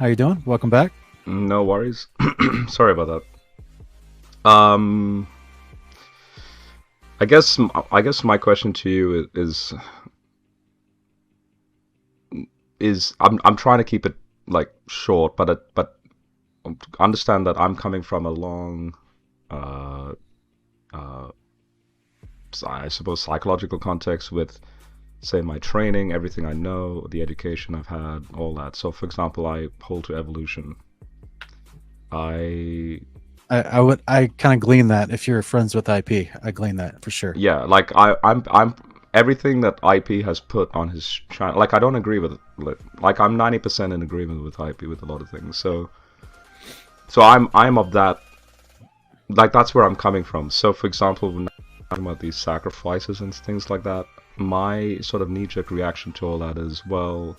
How you doing? Welcome back. No worries. Sorry about that. I guess my question to you is I'm trying to keep it like short, but understand that I'm coming from a long, uh, uh, I suppose psychological context with, say, my training, everything I know, the education I've had, all that. So, for example, I hold to evolution. I kind of glean that if you're friends with IP, I glean that for sure. Yeah, like I'm everything that IP has put on his channel. Like I don't agree with it. Like I'm 90% in agreement with IP with a lot of things. So I'm of that. Like that's where I'm coming from. So for example, when I'm talking about these sacrifices and things like that, my sort of knee-jerk reaction to all that is, well,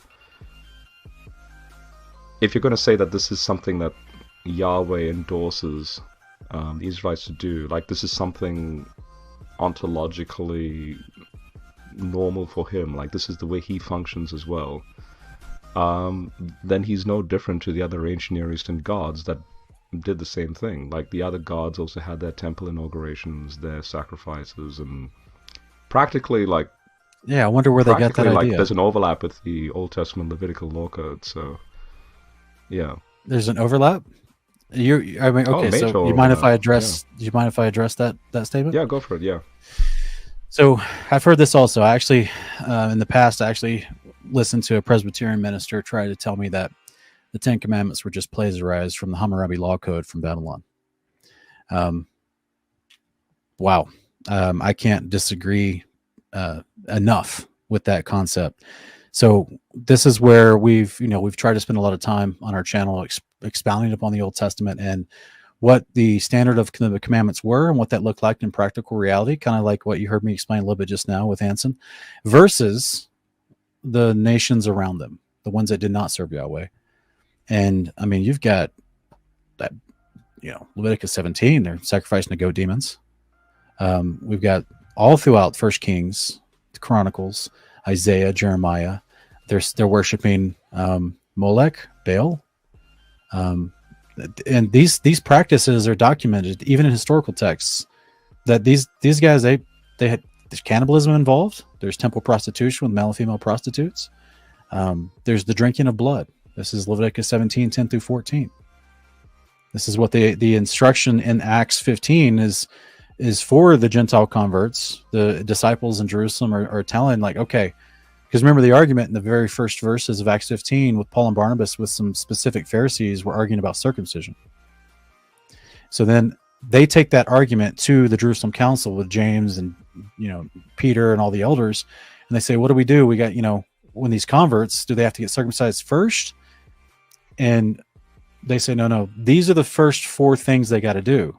if you're going to say that this is something that Yahweh endorses the Israelites to do, like this is something ontologically normal for him, like this is the way he functions as well, then he's no different to the other ancient Near Eastern gods that did the same thing. Like the other gods also had their temple inaugurations, their sacrifices, and practically like I wonder where they got that idea. There's an overlap with the Old Testament Levitical law code. So yeah, there's an overlap. Okay. So you mind if I address? Do you mind if I address that statement? Yeah, go for it. Yeah. So I've heard this also. I actually, in the past, I actually listened to a Presbyterian minister try to tell me that the Ten Commandments were just plagiarized from the Hammurabi law code from Babylon. Wow. I can't disagree enough with that concept. So this is where we've tried to spend a lot of time on our channel expounding upon the Old Testament and what the standard of the commandments were and what that looked like in practical reality, kind of like what you heard me explain a little bit just now with Hanson, versus the nations around them, the ones that did not serve Yahweh. And I mean, you've got that, Leviticus 17, they're sacrificing to goat demons. We've got all throughout First Kings, the Chronicles, Isaiah, Jeremiah, they're worshiping Molech, Baal, and these practices are documented even in historical texts. That these guys they had, there's cannibalism involved. There's temple prostitution with male and female prostitutes. There's the drinking of blood. This is Leviticus 17, 10 through 14. This is what the instruction in Acts 15 is for the Gentile converts. The disciples in Jerusalem are telling, like, okay, because remember the argument in the very first verses of Acts 15 with Paul and Barnabas with some specific Pharisees were arguing about circumcision. So then they take that argument to the Jerusalem council with James and Peter and all the elders, and they say, what do? We got, when these converts, do they have to get circumcised first? And they say, no, these are the first four things they got to do.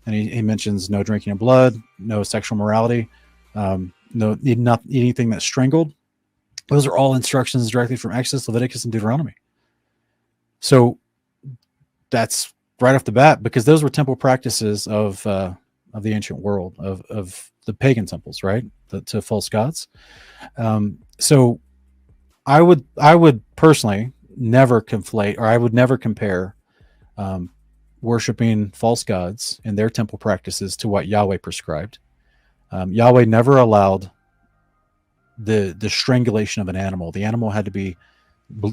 And he mentions no drinking of blood, no sexual morality, not anything that's strangled. Those are all instructions directly from Exodus, Leviticus, and Deuteronomy. So that's right off the bat, because those were temple practices of the ancient world, of the pagan temples, right, to false gods. So I would personally never conflate, or I would never compare worshiping false gods and their temple practices to what Yahweh prescribed. Yahweh never allowed the strangulation of an animal. The animal had to be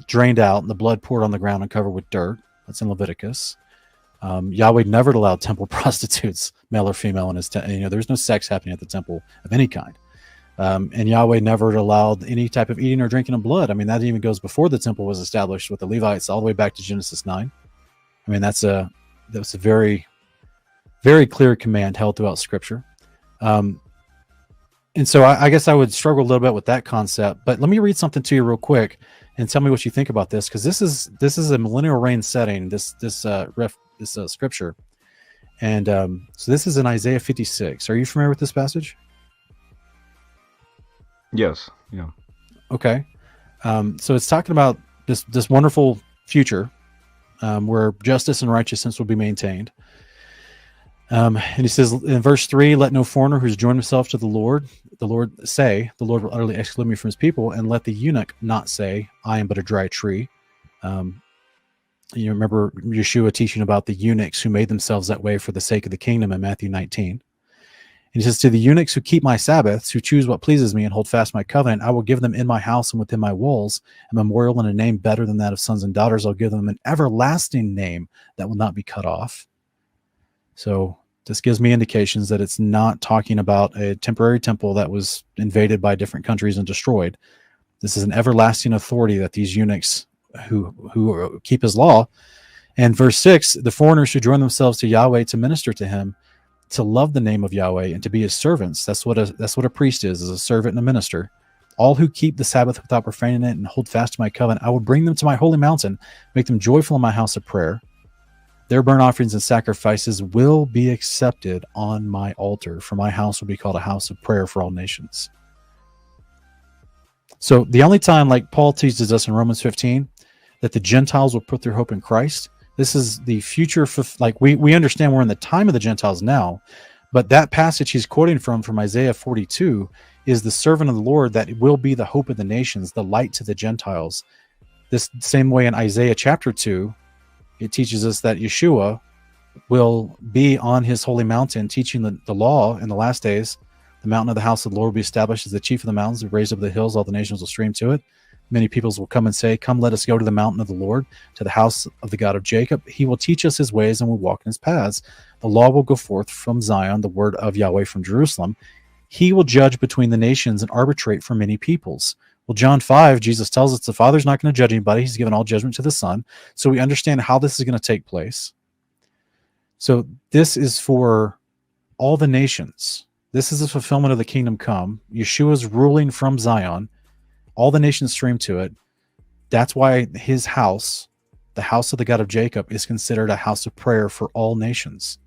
drained out and the blood poured on the ground and covered with dirt. That's in Leviticus. Yahweh never allowed temple prostitutes, male or female, in his there's no sex happening at the temple of any kind. And Yahweh never allowed any type of eating or drinking of blood. I mean, that even goes before the temple was established with the Levites, all the way back to Genesis 9. I mean, that's a very, very clear command held throughout Scripture. And so I guess I would struggle a little bit with that concept. But let me read something to you real quick and tell me what you think about this, because this is a millennial reign setting. This scripture, and so this is in Isaiah 56. Are you familiar with this passage? Yes. Yeah. Okay. So it's talking about this wonderful future where justice and righteousness will be maintained. And he says in verse 3, let no foreigner who's joined himself to the Lord say, the Lord will utterly exclude me from his people, and let the eunuch not say, I am but a dry tree. You remember Yeshua teaching about the eunuchs who made themselves that way for the sake of the kingdom in Matthew 19. And he says, to the eunuchs who keep my Sabbaths, who choose what pleases me and hold fast my covenant, I will give them in my house and within my walls a memorial and a name better than that of sons and daughters. I'll give them an everlasting name that will not be cut off. So this gives me indications that it's not talking about a temporary temple that was invaded by different countries and destroyed. This is an everlasting authority that these eunuchs who keep his law. And verse 6, the foreigners who join themselves to Yahweh to minister to him, to love the name of Yahweh and to be his servants. That's what a priest is a servant and a minister. All who keep the Sabbath without profaning it and hold fast to my covenant, I will bring them to my holy mountain, make them joyful in my house of prayer. Their burnt offerings and sacrifices will be accepted on my altar, for my house will be called a house of prayer for all nations. So the only time, like Paul teaches us in Romans 15, that the Gentiles will put their hope in Christ, this is the future. Like we understand we're in the time of the Gentiles now, but that passage he's quoting from Isaiah 42 is the servant of the Lord that will be the hope of the nations, the light to the Gentiles. This same way in Isaiah chapter 2, it teaches us that Yeshua will be on his holy mountain teaching the law in the last days. The mountain of the house of the Lord will be established as the chief of the mountains, raised up the hills, all the nations will stream to it. Many peoples will come and say, come, let us go to the mountain of the Lord, to the house of the God of Jacob. He will teach us his ways and we'll walk in his paths. The law will go forth from Zion, the word of Yahweh from Jerusalem. He will judge between the nations and arbitrate for many peoples. Well, John 5, Jesus tells us the Father's not going to judge anybody. He's given all judgment to the Son. So we understand how this is going to take place. So this is for all the nations. This is the fulfillment of the kingdom come. Yeshua's ruling from Zion. All the nations stream to it. That's why his house, the house of the God of Jacob, is considered a house of prayer for all nations.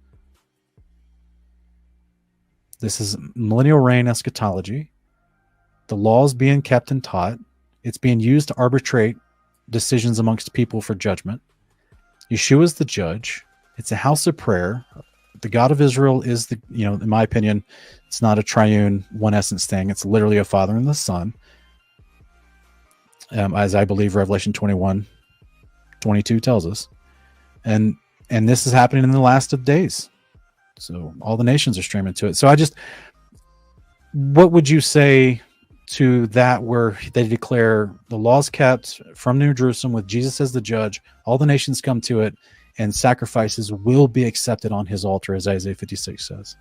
This is millennial reign eschatology. The law is being kept and taught. It's being used to arbitrate decisions amongst people for judgment. Yeshua is the judge. It's a house of prayer. The God of Israel is in my opinion, it's not a triune, one essence thing. It's literally a Father and the Son. As I believe Revelation 21:22 tells us. And this is happening in the last of days. So all the nations are streaming to it. So what would you say to that where they declare the laws kept from New Jerusalem with Jesus as the judge, all the nations come to it, and sacrifices will be accepted on his altar, as Isaiah 56 says?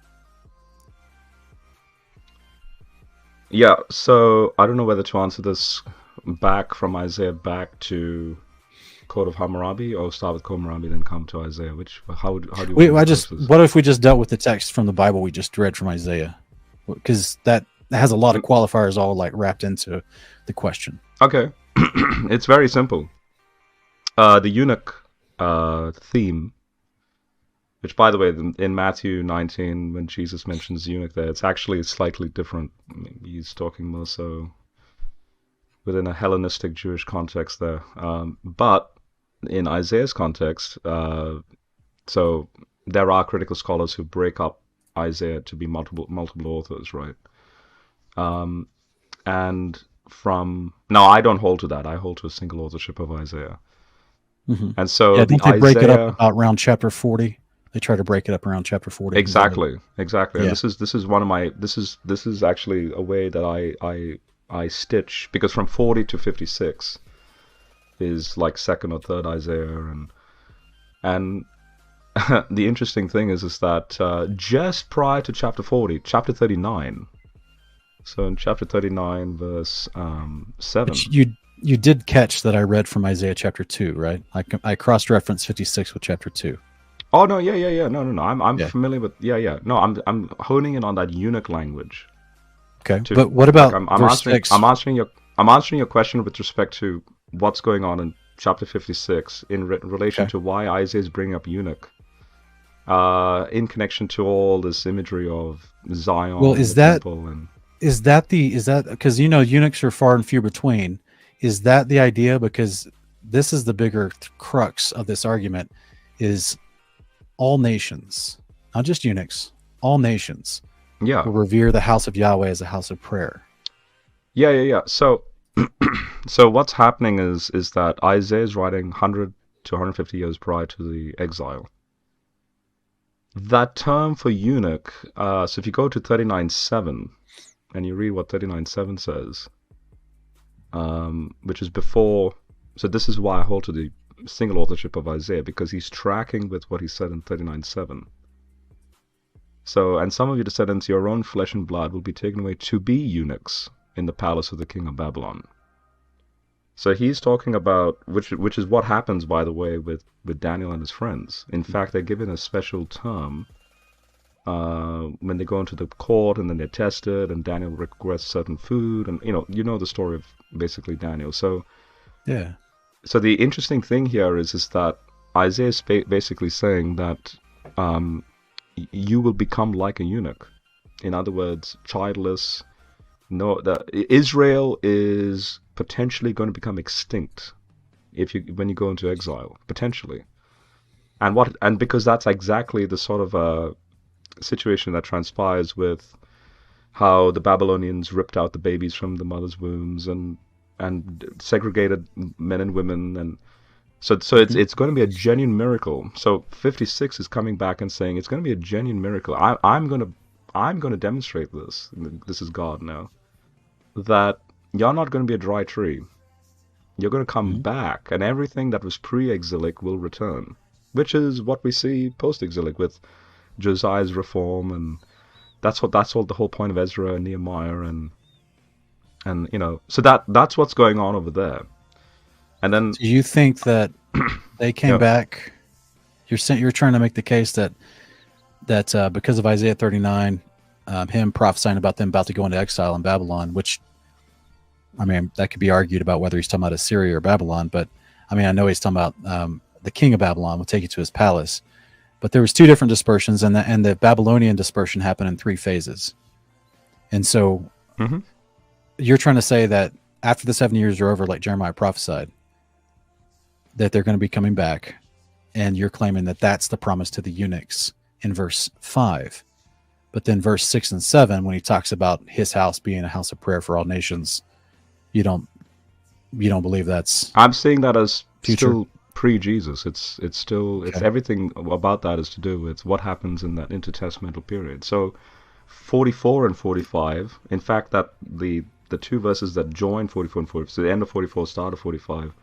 Yeah, so I don't know whether to answer this back from Isaiah back to Code of Hammurabi, or start with Code of Hammurabi then come to Isaiah. How do you what if we just dealt with the text from the Bible we just read from Isaiah, because that has a lot of qualifiers all like wrapped into the question. Okay. It's very simple. The eunuch theme, which by the way in Matthew 19 when Jesus mentions eunuch there, it's actually slightly different. He's talking more so within a Hellenistic Jewish context there. But in Isaiah's context, so there are critical scholars who break up Isaiah to be multiple authors, right? And now I don't hold to that. I hold to a single authorship of Isaiah. Mm-hmm. And so don't they break it up about around chapter 40? They try to break it up around chapter 40. Exactly. Yeah. And this is one of my this is actually a way that I stitch, because from 40 to 56 is like second or third Isaiah, and the interesting thing is that just prior to chapter 40, chapter 39. So in chapter 39, verse 7. You did catch that I read from Isaiah chapter 2, right? I cross-referenced 56 with chapter 2. Oh no, yeah. No. I'm familiar with No, I'm honing in on that eunuch language. Okay, but what about verse 6? I'm answering your question with respect to what's going on in chapter 56 in relation to why Isaiah is bringing up eunuch, in connection to all this imagery of Zion. Well, is that because eunuchs are far and few between? Is that the idea? Because this is the bigger crux of this argument: is all nations, not just eunuchs, all nations. Yeah, will revere the house of Yahweh as a house of prayer. Yeah. So what's happening is that Isaiah is writing to 150 years prior to the exile. That term for eunuch, so if you go to 39:7 and you read what 39:7 says, which is before, so this is why I hold to the single authorship of Isaiah, because he's tracking with what he said in 39:7. So, and some of your descendants, your own flesh and blood, will be taken away to be eunuchs in the palace of the king of Babylon. So he's talking about, which is what happens, by the way, with Daniel and his friends. In fact, they're given a special term when they go into the court, and then they're tested, and Daniel requests certain food, and you know the story of basically Daniel. So Yeah. So the interesting thing here is that Isaiah is basically saying that you will become like a eunuch. In other words, childless. No, Israel is potentially going to become extinct when you go into exile, potentially. And because that's exactly the sort of situation that transpires with how the Babylonians ripped out the babies from the mothers' wombs and segregated men and women, and so it's going to be a genuine miracle. So 56 is coming back and saying it's going to be a genuine miracle. I'm going to demonstrate this. This is God now, that you're not going to be a dry tree. You're going to come back, and everything that was pre-exilic will return, which is what we see post-exilic with Josiah's reform, and that's what the whole point of Ezra and Nehemiah, and so that's what's going on over there. And then, do you think that they came back? You're trying to make the case that because of Isaiah 39, him prophesying about them about to go into exile in Babylon, which, I mean, that could be argued about whether he's talking about Assyria or Babylon, but I mean, I know he's talking about the king of Babylon will take you to his palace. But there was two different dispersions, and the Babylonian dispersion happened in 3 phases. And so you're trying to say that after the 7 years are over, like Jeremiah prophesied, that they're going to be coming back, and you're claiming that that's the promise to the eunuchs in verse 5. But then verse 6 and 7, when he talks about his house being a house of prayer for all nations, you don't believe that's... I'm seeing that as future. Still pre-Jesus. It's still, it's everything about that is to do with what happens in that intertestamental period. So 44 and 45, in fact, that the 2 verses that join 44 and 45, so the end of 44, start of 45,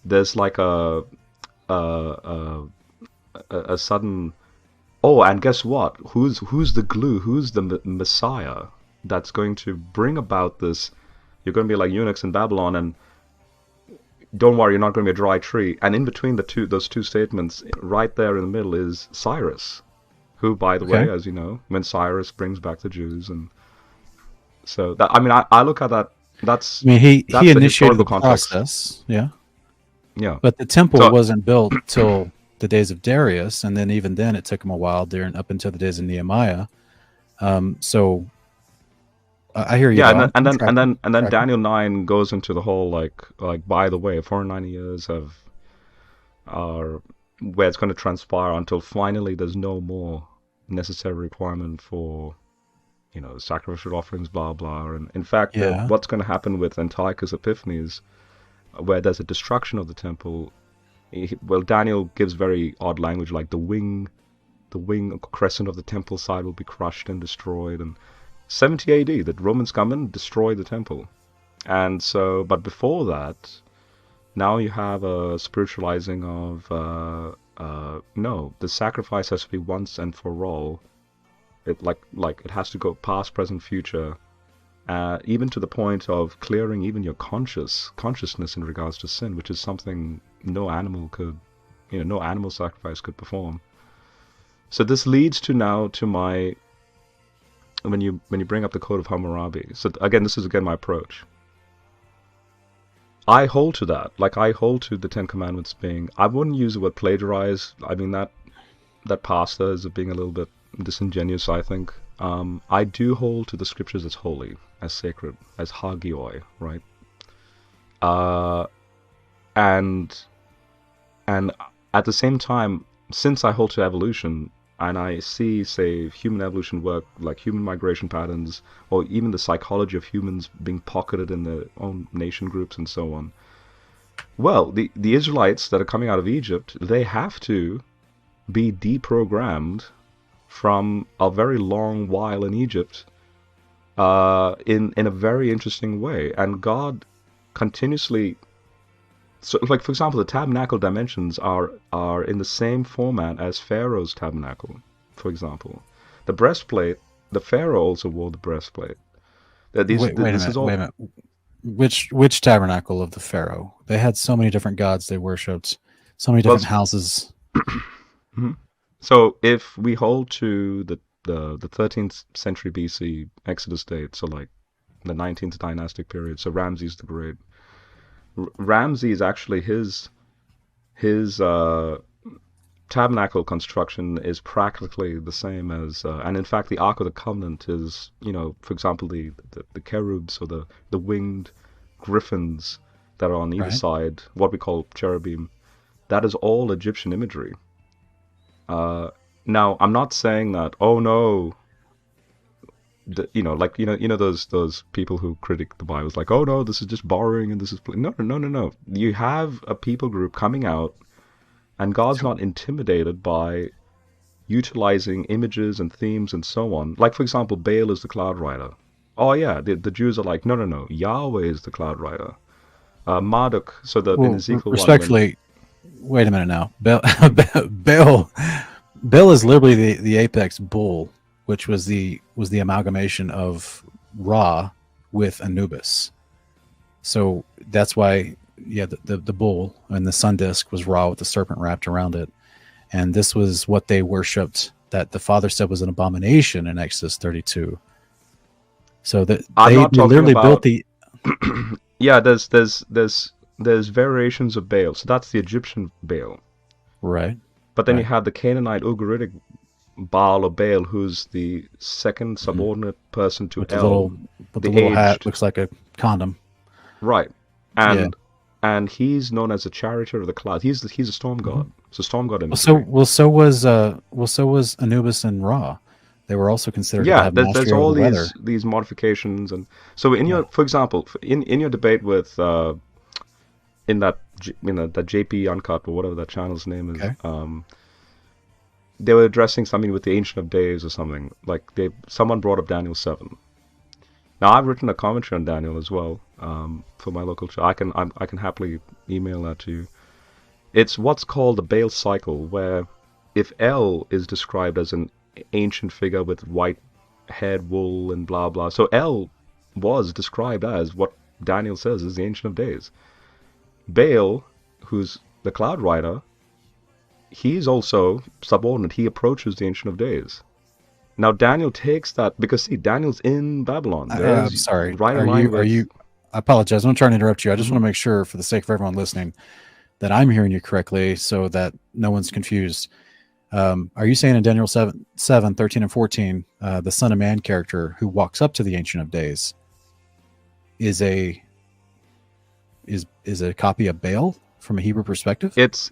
there's like a sudden, and guess what? Who's the glue? Who's the Messiah that's going to bring about this? You're going to be like eunuchs in Babylon, and don't worry, you're not going to be a dry tree. And in between those two statements, right there in the middle is Cyrus, who, by the way, as you know, when Cyrus brings back the Jews, and so that, I mean, I look at that. That's, I mean, he initiated the context. process, yeah. But the temple wasn't built till the days of Darius, and then even then it took him a while up until the days of Nehemiah. So I hear you. Yeah, and then Daniel 9 goes into the whole like by the way, 490 years are where it's going to transpire until finally there's no more necessary requirement for sacrificial offerings, blah blah. And in fact, what's going to happen with Antiochus Epiphanes, where there's a destruction of the temple. Daniel gives very odd language, like the wing crescent of the temple side will be crushed and destroyed, and 70 AD, the Romans come in and destroy the temple. And so, but before that, now you have a spiritualizing of, no, the sacrifice has to be once and for all. It it has to go past, present, future, even to the point of clearing even your consciousness in regards to sin, which is something no animal sacrifice could perform. So this leads to my, when you bring up the Code of Hammurabi. So again, this is my approach. I hold to that. Like, I hold to the 10 Commandments being, I wouldn't use the word plagiarize. I mean, that pastor is being a little bit disingenuous, I think. I do hold to the scriptures as holy, as sacred, as hagioi, right? And at the same time, since I hold to evolution, and I see, say, human evolution work, like human migration patterns, or even the psychology of humans being pocketed in their own nation groups and so on, Well, the Israelites that are coming out of Egypt, they have to be deprogrammed from a very long while in Egypt, in a very interesting way. And God continuously, so like for example, the tabernacle dimensions are in the same format as Pharaoh's tabernacle. For example, the breastplate, the Pharaoh also wore the breastplate. Wait a This is minute. Wait a all. minute. Which tabernacle of the Pharaoh? They had so many different gods they worshipped, so many Well, different houses. mhm. So if we hold to the 13th century BC Exodus date, so like the 19th dynastic period, so Ramses the Great, Ramses actually his tabernacle construction is practically the same as, and in fact the Ark of the Covenant is, for example, the cherubs or the winged griffins that are on either Right. side, what we call cherubim, that is all Egyptian imagery. Now, I'm not saying that, oh no, like those people who critic the Bible, it's like, oh no, this is just borrowing and this is no, no, no, no, no. You have a people group coming out, and God's not intimidated by utilizing images and themes and so on. Like for example, Baal is the cloud rider. Oh yeah, the Jews are like, no, no, no, Yahweh is the cloud rider. Marduk, so that in Well, Ezekiel 1, when respectfully, wait a minute now. Bill, Bill is literally the apex bull, which was the amalgamation of Ra with Anubis. So that's why, yeah, the bull and the sun disk was Ra with the serpent wrapped around it, and this was what they worshipped. That the Father said was an abomination in Exodus 32. So that I'm they not talking literally built about. the Yeah, there's variations of Baal. So that's the Egyptian Baal. right, But then you right, have the Canaanite Ugaritic Baal or Baal, who's the second mhm, subordinate person to with the El, the little hat aged. looks like a condom. Right. Yeah. And he's known as the charioteer of the cloud. He's a storm Mhm. god. It's a storm god Well, so imagery. so was Anubis and Ra. They were also considered to Yeah, have there's mastery over all the weather. these modifications, and so in Yeah. your, for example, in your debate with in that that JP Uncut or whatever that channel's name is, Okay. they were addressing something with the Ancient of Days or something. Like someone brought up Daniel 7. Now I've written a commentary on Daniel as well, for my local channel. I can happily email that to you. It's what's called the Baal cycle, where if El is described as an ancient figure with white head, wool, and blah blah, so El was described as what Daniel says is the Ancient of Days. Baal, who's the Cloud Rider, he's also subordinate. He approaches the Ancient of Days. Now Daniel takes that because see, Daniel's in Babylon. I'm There's sorry. right in line Are with. you? I apologize. I'm not trying to interrupt you. I just Mhm. want to make sure, for the sake of everyone listening, that I'm hearing you correctly, so that no one's confused. Are you saying in Daniel 7, 13, and 14, the Son of Man character who walks up to the Ancient of Days is a copy of Baal from a Hebrew perspective? It's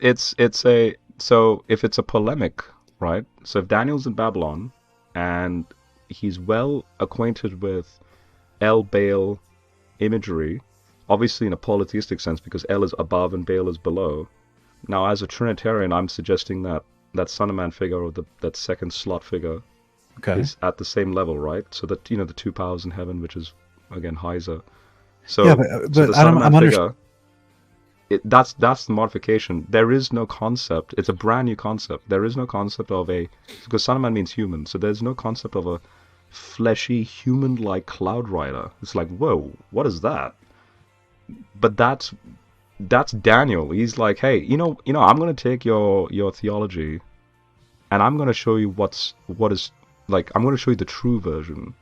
a, so if it's a polemic, right? So if Daniel's in Babylon and he's well acquainted with El Baal imagery, obviously in a polytheistic sense because El is above and Baal is below. Now, as a Trinitarian, I'm suggesting that that Son of Man figure or that second slot figure Okay. is at the same level, right? So that the two powers in heaven, which is again Heiser. Yeah, So but the Son of Man I'm under. figure, that's the modification. There is no concept. It's a brand new concept. There is no concept of a, because Son of Man means human. So there's no concept of a fleshy human-like cloud rider. It's like, whoa, what is that? But that's Daniel. He's like, hey, I'm gonna take your theology, and I'm gonna show you what is like. I'm gonna show you the true version.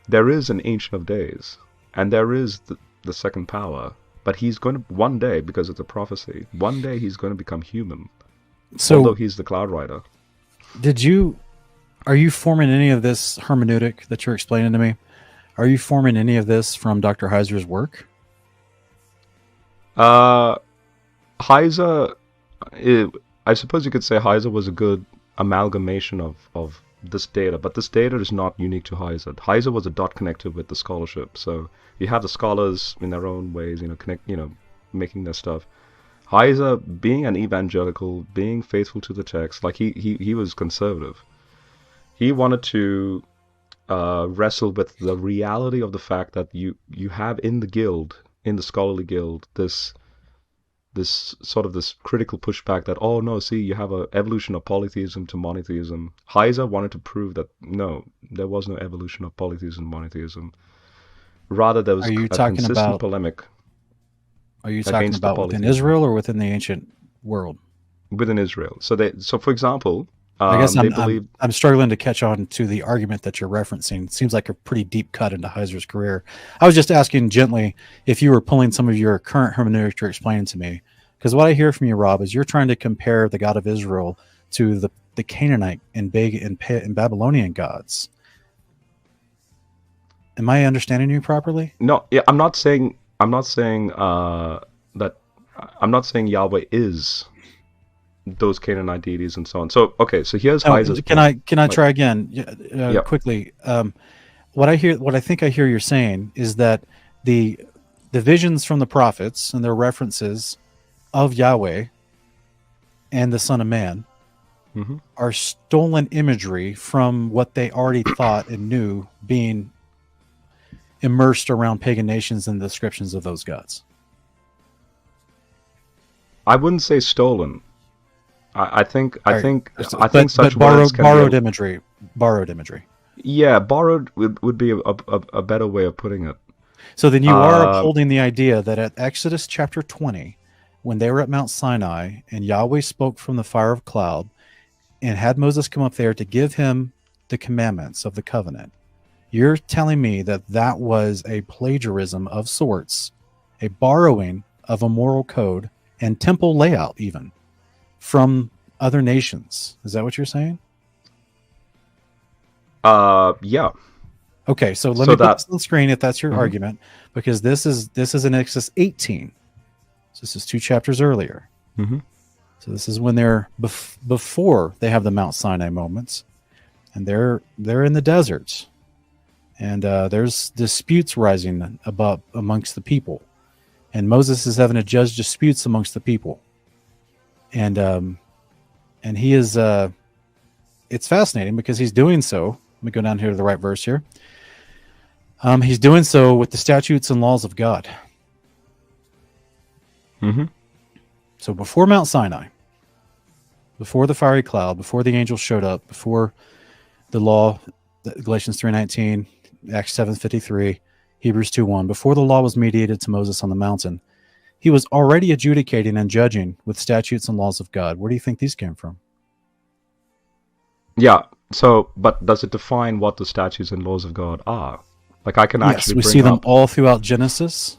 There is an Ancient of Days, and there is the second power. But he's going to one day, because it's a prophecy. One day he's going to become human, although So, he's the cloud rider. did you? Are you forming any of this hermeneutic that you're explaining to me? Are you forming any of this from Dr. Heiser's work? Uh, Heiser, I suppose you could say Heiser was a good amalgamation of this data, but this data is not unique to Heiser. Was a dot connected with the scholarship, so you have the scholars in their own ways, connect, making their stuff. Heiser, being an evangelical, being faithful to the text, like he was conservative. He wanted to wrestle with the reality of the fact that you have in the guild, in the scholarly guild, this sort of this critical pushback that, oh no, see, you have a evolution of polytheism to monotheism. Heiser wanted to prove that no, there was no evolution of polytheism to monotheism. Rather, there was Are you a talking consistent about? polemic Are you talking against the about within polytheism Israel or within the ancient world? within Israel. So for example, I guess they I'm believe. I'm struggling to catch on to the argument that you're referencing. It seems like a pretty deep cut into Heiser's career. I was just asking gently if you were pulling some of your current hermeneutic you're explaining to me, because what I hear from you, Rob, is you're trying to compare the God of Israel to the Canaanite and Babylonian gods. Am I understanding you properly? No, yeah, I'm not saying that. I'm not saying Yahweh is those Canaanite deities and so on. So okay, so here's Heiser's point. Can I try again Yeah. quickly? What I think I hear you're saying is that the visions from the prophets and their references of Yahweh and the Son of Man Mhm. are stolen imagery from what they already thought and knew, being immersed around pagan nations and the descriptions of those gods. I wouldn't say stolen. I think such borrowed, words can borrowed be imagery. Borrowed imagery. yeah, borrowed would be a better way of putting it. So then you are upholding the idea that at Exodus chapter 20, when they were at Mount Sinai and Yahweh spoke from the fire of cloud and had Moses come up there to give him the commandments of the covenant, you're telling me that that was a plagiarism of sorts, a borrowing of a moral code and temple layout even from other nations. Is that what you're saying? Yeah. Okay, so let me put this on the screen if that's your argument, because this is in Exodus 18. So this is 2 chapters earlier. Mm-hmm. So this is when they're before they have the Mount Sinai moments, and they're in the deserts, and there's disputes rising amongst the people, and Moses is having to judge disputes amongst the people, and he is. It's fascinating because he's doing so. Let me go down here to the right verse here. He's doing so with the statutes and laws of God. Mm-hmm. So before Mount Sinai, before the fiery cloud, before the angels showed up, before the law, Galatians 3:19, Acts 7:53, Hebrews 2:1, before the law was mediated to Moses on the mountain, he was already adjudicating and judging with statutes and laws of God. Where do you think these came from? Yeah. So, but does it define what the statutes and laws of God are? Like I can actually we see them all throughout Genesis.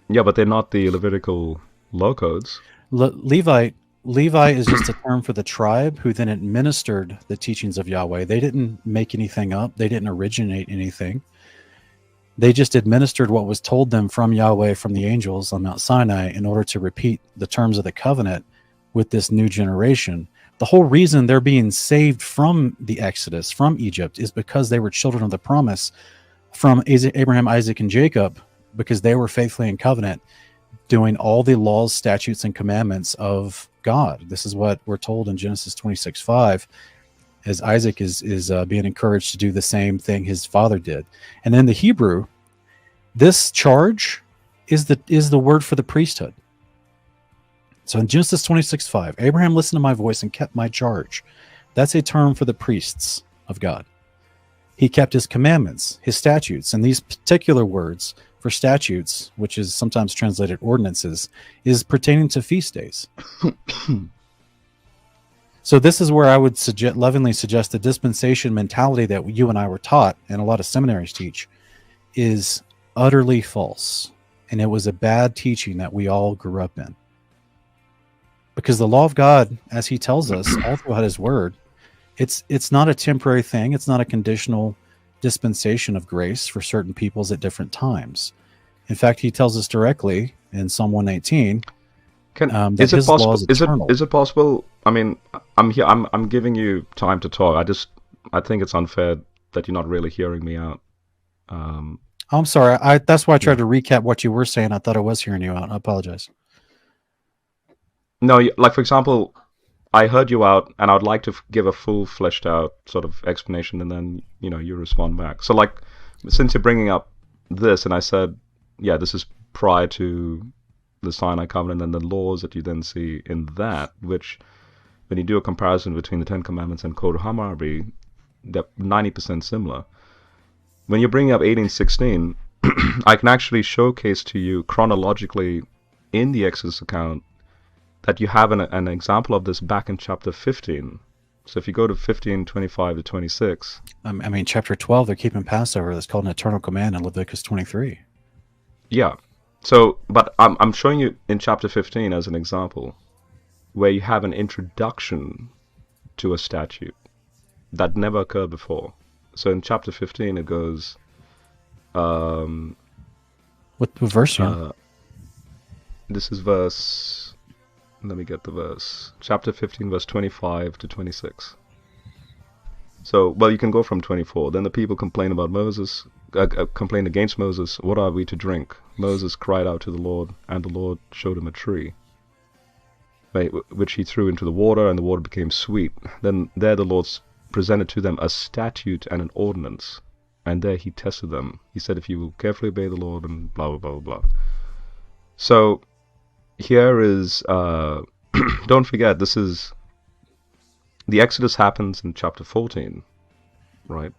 Yeah, but they're not the Levitical law codes. Levi is just a term for the tribe who then administered the teachings of Yahweh. They didn't make anything up. They didn't originate anything. They just administered what was told them from Yahweh, from the angels on Mount Sinai, in order to repeat the terms of the covenant with this new generation. The whole reason they're being saved from the Exodus, from Egypt, is because they were children of the promise from Abraham, Isaac, and Jacob, because they were faithfully in covenant, doing all the laws, statutes, and commandments of God. This is what we're told in Genesis 26:5, as Isaac is being encouraged to do the same thing his father did. And in the Hebrew, this charge is the word for the priesthood. So in Genesis 26:5, Abraham listened to my voice and kept my charge. That's a term for the priests of God. He kept his commandments, his statutes, and these particular words for statutes, which is sometimes translated ordinances, is pertaining to feast days. So this is where I would lovingly suggest the dispensation mentality that you and I were taught, and a lot of seminaries teach, is utterly false. And it was a bad teaching that we all grew up in. Because the law of God, as he tells us all throughout his word, it's not a temporary thing. It's not a conditional dispensation of grace for certain peoples at different times. In fact, he tells us directly in Psalm 119 that his law is eternal. Is it possible? I mean, I'm here. I'm giving you time to talk. I think it's unfair that you're not really hearing me out. I'm sorry. That's why I tried to recap what you were saying. I thought I was hearing you out. I apologize. No, like for example, I heard you out, and I would like to give a full fleshed out sort of explanation, and then you respond back. So like, since you're bringing up this, and I said, yeah, this is prior to the Sinai covenant and the laws that you then see in that, which when you do a comparison between the Ten Commandments and Code of Hammurabi, they're 90% similar. When you're bringing up 18:16, I can actually showcase to you chronologically in the Exodus account that you have an example of this back in chapter 15. So if you go to 15:25 to 26. I mean, chapter 12, they're keeping Passover. That's called an eternal command in Leviticus 23. Yeah. So, but I'm showing you in chapter 15 as an example where you have an introduction to a statute that never occurred before. So in chapter 15 it goes... What verse? This is verse... Let me get the verse. Chapter 15, verse 25 to 26. So, well, you can go from 24. Then the people complained about Moses, complained against Moses. What are we to drink? Moses cried out to the Lord, and the Lord showed him a tree, which he threw into the water, and the water became sweet. Then there the Lord presented to them a statute and an ordinance, and there he tested them. He said, if you will carefully obey the Lord, and blah, blah, blah, blah. So, here is, don't forget, this is, the Exodus happens in chapter 14, right?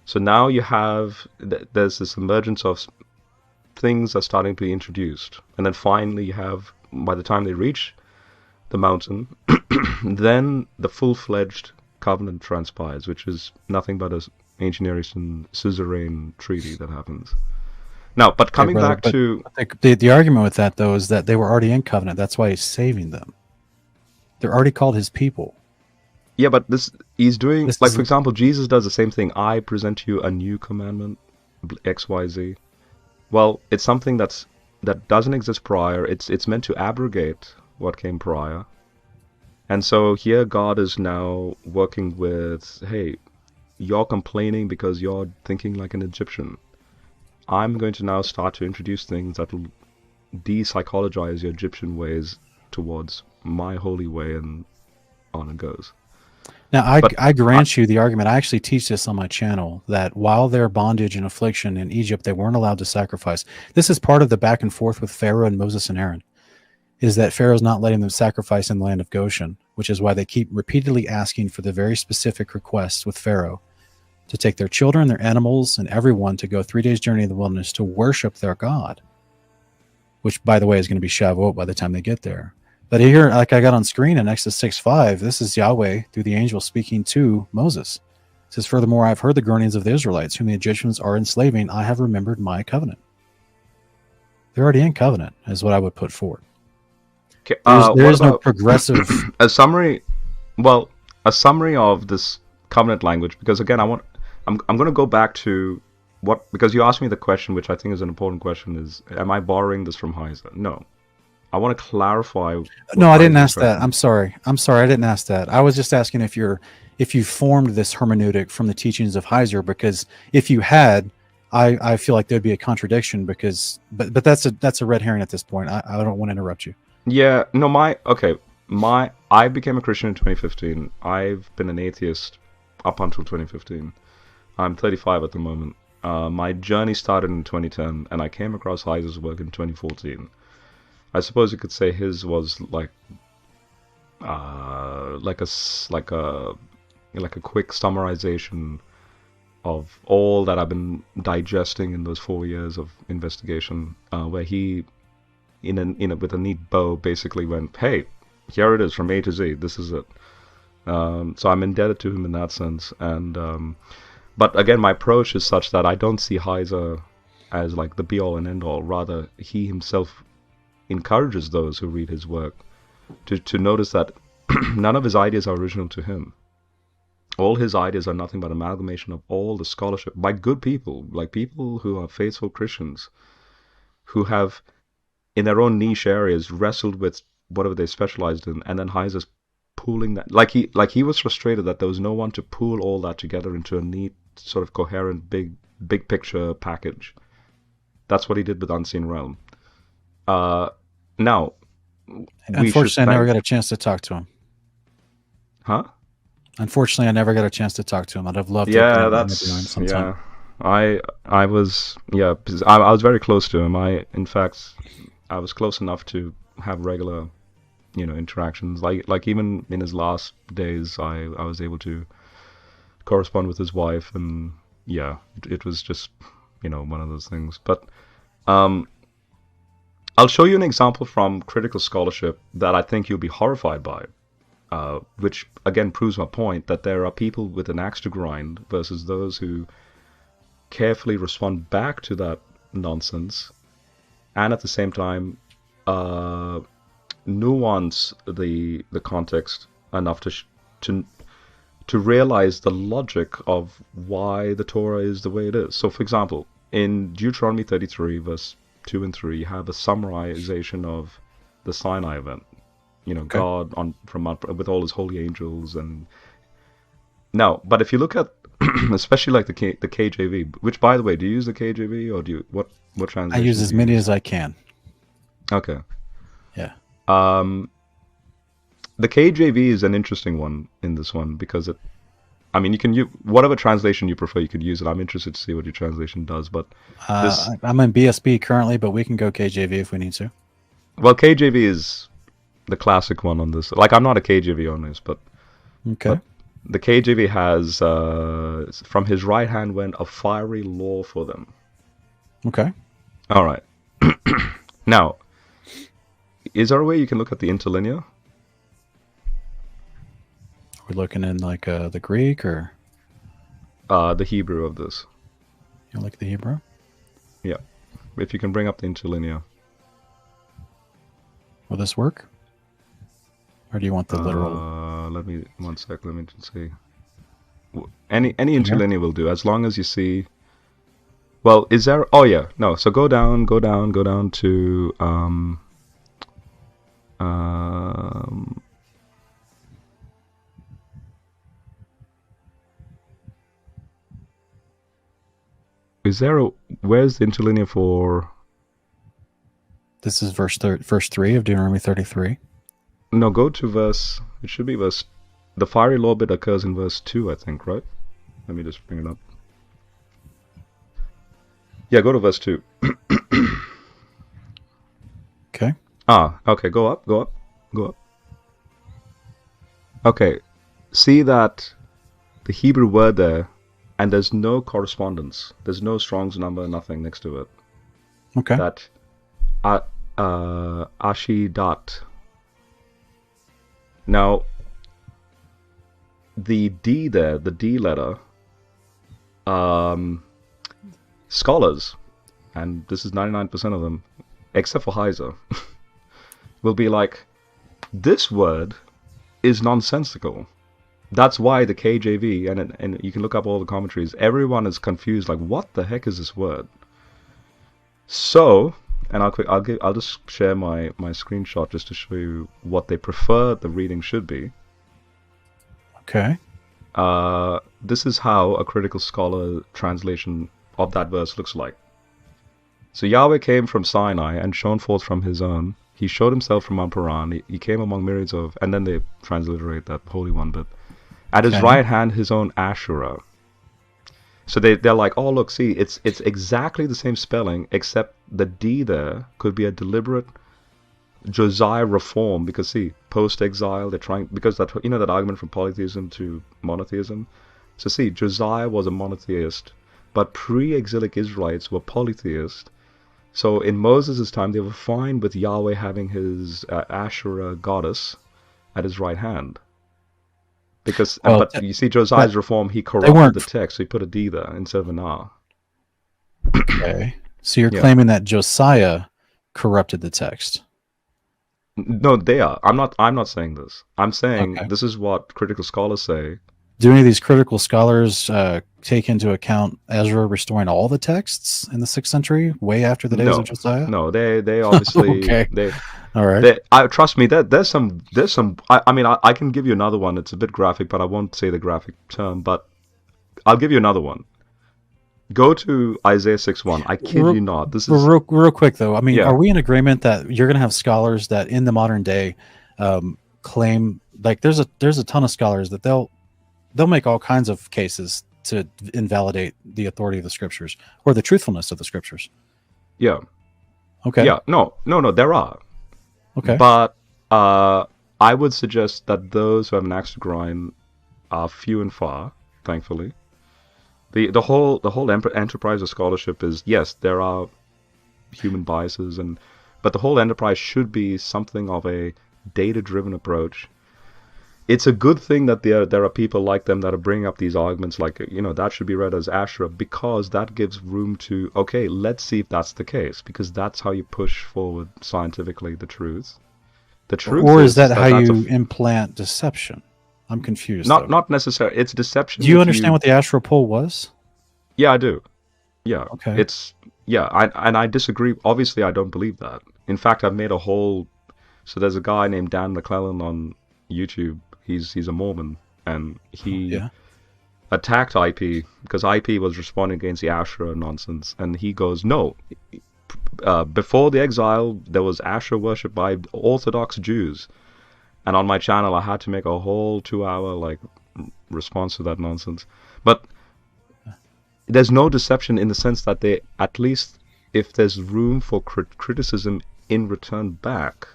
So now you have, there's this emergence of things are starting to be introduced. And then finally you have, by the time they reach the mountain, then the full-fledged covenant transpires, which is nothing but an ancient Near Eastern suzerain treaty that happens. Now, but coming back to... The argument with that, though, is that they were already in covenant. That's why he's saving them. They're already called his people. Yeah, but he's doing... Like, for example, Jesus does the same thing. I present to you a new commandment, X, Y, Z. Well, it's something that doesn't exist prior. It's meant to abrogate what came prior. And so here God is now working with, hey, you're complaining because you're thinking like an Egyptian. I'm going to now start to introduce things that will de-psychologize your Egyptian ways towards my holy way, and on it goes. Now, I grant you the argument. I actually teach this on my channel, that while their bondage and affliction in Egypt, they weren't allowed to sacrifice. This is part of the back and forth with Pharaoh and Moses and Aaron, is that Pharaoh's not letting them sacrifice in the land of Goshen, which is why they keep repeatedly asking for the very specific requests with Pharaoh to take their children, their animals, and everyone to go 3 days' journey in the wilderness to worship their God, which, by the way, is going to be Shavuot by the time they get there. But here, like I got on screen in Exodus 6:5, this is Yahweh through the angel speaking to Moses. It says, furthermore, I have heard the groanings of the Israelites, whom the Egyptians are enslaving. I have remembered my covenant. They're already in covenant, is what I would put forward. Okay, there is no progressive... a summary of this covenant language, because again, I'm going to go back to what, because you asked me the question, which I think is an important question, is, am I borrowing this from Heiser? No. I want to clarify. No, I didn't ask that. I'm sorry. I didn't ask that. I was just asking if you formed this hermeneutic from the teachings of Heiser, because if you had, I feel like there'd be a contradiction, because, but that's a red herring at this point. I don't want to interrupt you. Yeah, no, I became a Christian in 2015. I've been an atheist up until 2015. I'm 35 at the moment. My journey started in 2010, and I came across Heiser's work in 2014. I suppose you could say his was like a quick summarization of all that I've been digesting in those 4 years of investigation, where he, with a neat bow, basically went, hey, here it is from A to Z. This is it. So I'm indebted to him in that sense. And but again, my approach is such that I don't see Heiser as like the be-all and end-all. Rather, he himself encourages those who read his work to notice that none of his ideas are original to him. All his ideas are nothing but amalgamation of all the scholarship by good people, like people who are faithful Christians, who have, in their own niche areas, wrestled with whatever they specialized in, and then Heiser's pooling that. Like he was frustrated that there was no one to pool all that together into a neat, sort of coherent, big big picture package. That's what he did with Unseen Realm. Now, we should Unfortunately, I never thank... got a chance to talk to him. Huh? Unfortunately, I never got a chance to talk to him. I'd have loved to Yeah, interview him that's... sometime. Yeah. I was... Yeah, I was very close to him. In fact, I was close enough to have regular, interactions. Like even in his last days, I was able to correspond with his wife, and yeah, it was just, one of those things. But I'll show you an example from critical scholarship that I think you'll be horrified by, which again proves my point that there are people with an axe to grind versus those who carefully respond back to that nonsense, and at the same time nuance the context enough to realize the logic of why the Torah is the way it is. So, for example, in Deuteronomy 33, verse 2 and 3, you have a summarization of the Sinai event. Okay. God from Mount, with all his holy angels, and now. But if you look at, especially like the KJV, which, by the way, do you use the KJV or do you what translation? I use as many as I can. Okay. Yeah. The KJV is an interesting one in this one because you can use whatever translation you prefer. You could use it. I'm interested to see what your translation does, but I'm in BSB currently, but we can go KJV if we need to. Well, KJV is the classic one on this. Like, I'm not a KJV on this, but okay. But the KJV has from his right hand went a fiery law for them. Okay. All right. Now, is there a way you can look at the interlinear? We're looking in like the Greek or the Hebrew of this. you like the Hebrew? Yeah. If you can bring up the interlinear. Will this work? Or do you want the literal? Let me 1 sec. Let me just see. Any interlinear will do, as long as you see. Well, is there? Oh yeah, no. So go down to Is there a? Where's the interlinear for? This is verse 3 of Deuteronomy 33. No, go to verse. It should be verse. The fiery law bit occurs in verse 2, I think, right? Let me just bring it up. Yeah, go to verse 2. Okay. Okay, go up. Okay, see that the Hebrew word there, and there's no correspondence. There's no Strong's number, nothing next to it. Okay. That Ashidat. Now, the D there, the D letter, scholars, and this is 99% of them, except for Heiser, will be like, this word is nonsensical. That's why the KJV, and you can look up all the commentaries, everyone is confused, like, what the heck is this word? So, and I'll just share my screenshot just to show you what they prefer the reading should be. Okay. This is how a critical scholar translation of that verse looks like. So Yahweh came from Sinai and shone forth from his own. He showed himself from Mount Paran. He came among myriads of, and then they transliterate that holy one, but at his right hand his own Asherah. So they're like, oh look, see, it's exactly the same spelling, except the D there could be a deliberate Josiah reform, because see, post-exile, they're trying, because that, that argument from polytheism to monotheism. So see, Josiah was a monotheist, but pre-exilic Israelites were polytheist. So in Moses' time, they were fine with Yahweh having his Asherah goddess at his right hand. Because, but you see, Josiah's reform, he corrupted the text, so he put a D there instead of an R. Okay. So you're claiming that Josiah corrupted the text? No, they are. I'm not saying this. I'm saying this is what critical scholars say. Do any of these critical scholars take into account Ezra restoring all the texts in the 6th century, way after the days of Josiah? No, they obviously they. All right. Trust me, there's some. I mean, I can give you another one. It's a bit graphic, but I won't say the graphic term. But I'll give you another one. Go to Isaiah 6:1. I kid you not. This is real quick though. I mean, yeah. are we in agreement that you're going to have scholars that in the modern day claim, like there's a ton of scholars that they'll make all kinds of cases to invalidate the authority of the scriptures or the truthfulness of the scriptures. Yeah. Okay. Yeah. No. There are. Okay. But I would suggest that those who have an axe to grind are few and far. Thankfully, the whole enterprise of scholarship is, yes, there are human biases, but the whole enterprise should be something of a data-driven approach. It's a good thing that there are people like them that are bringing up these arguments, like, that should be read as Asherah, because that gives room to, okay, let's see if that's the case, because that's how you push forward scientifically the truth. The truth or is that how you implant deception? I'm confused. Not necessarily. It's deception. Do you understand what the Asherah pole was? Yeah, I do. Yeah. Okay. I disagree. Obviously, I don't believe that. In fact, I've made a whole. So there's a guy named Dan McClellan on YouTube. He's a Mormon, and he attacked IP because IP was responding against the Asherah nonsense, and he goes, no. Before the exile, there was Asherah worship by Orthodox Jews, and on my channel, I had to make a whole 2-hour response to that nonsense. But there's no deception in the sense that they, at least if there's room for criticism in return back,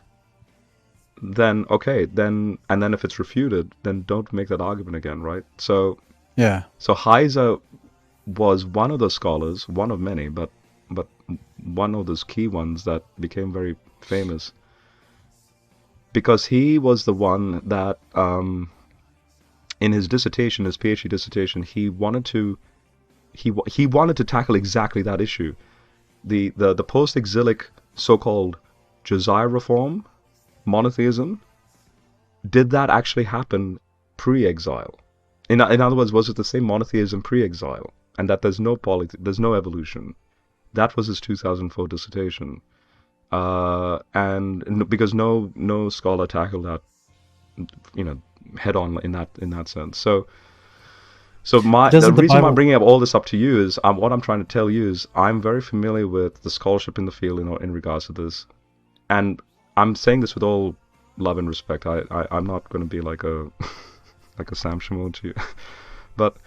then okay, and then if it's refuted, then don't make that argument again, right? So yeah. So Heiser was one of those scholars, one of many, but one of those key ones that became very famous, because he was the one that in his dissertation, his PhD dissertation, he wanted to tackle exactly that issue, the post-exilic so-called Josiah reform, monotheism. Did that actually happen pre-exile? In other words, was it the same monotheism pre-exile, and that there's no evolution? That was his 2004 dissertation, and because no scholar tackled that, head on in that sense. So the reason why I'm bringing all this up to you is what I'm trying to tell you is I'm very familiar with the scholarship in the field in regards to this, and I'm saying this with all love and respect. I'm not going to be like a Sam Shimon to you, but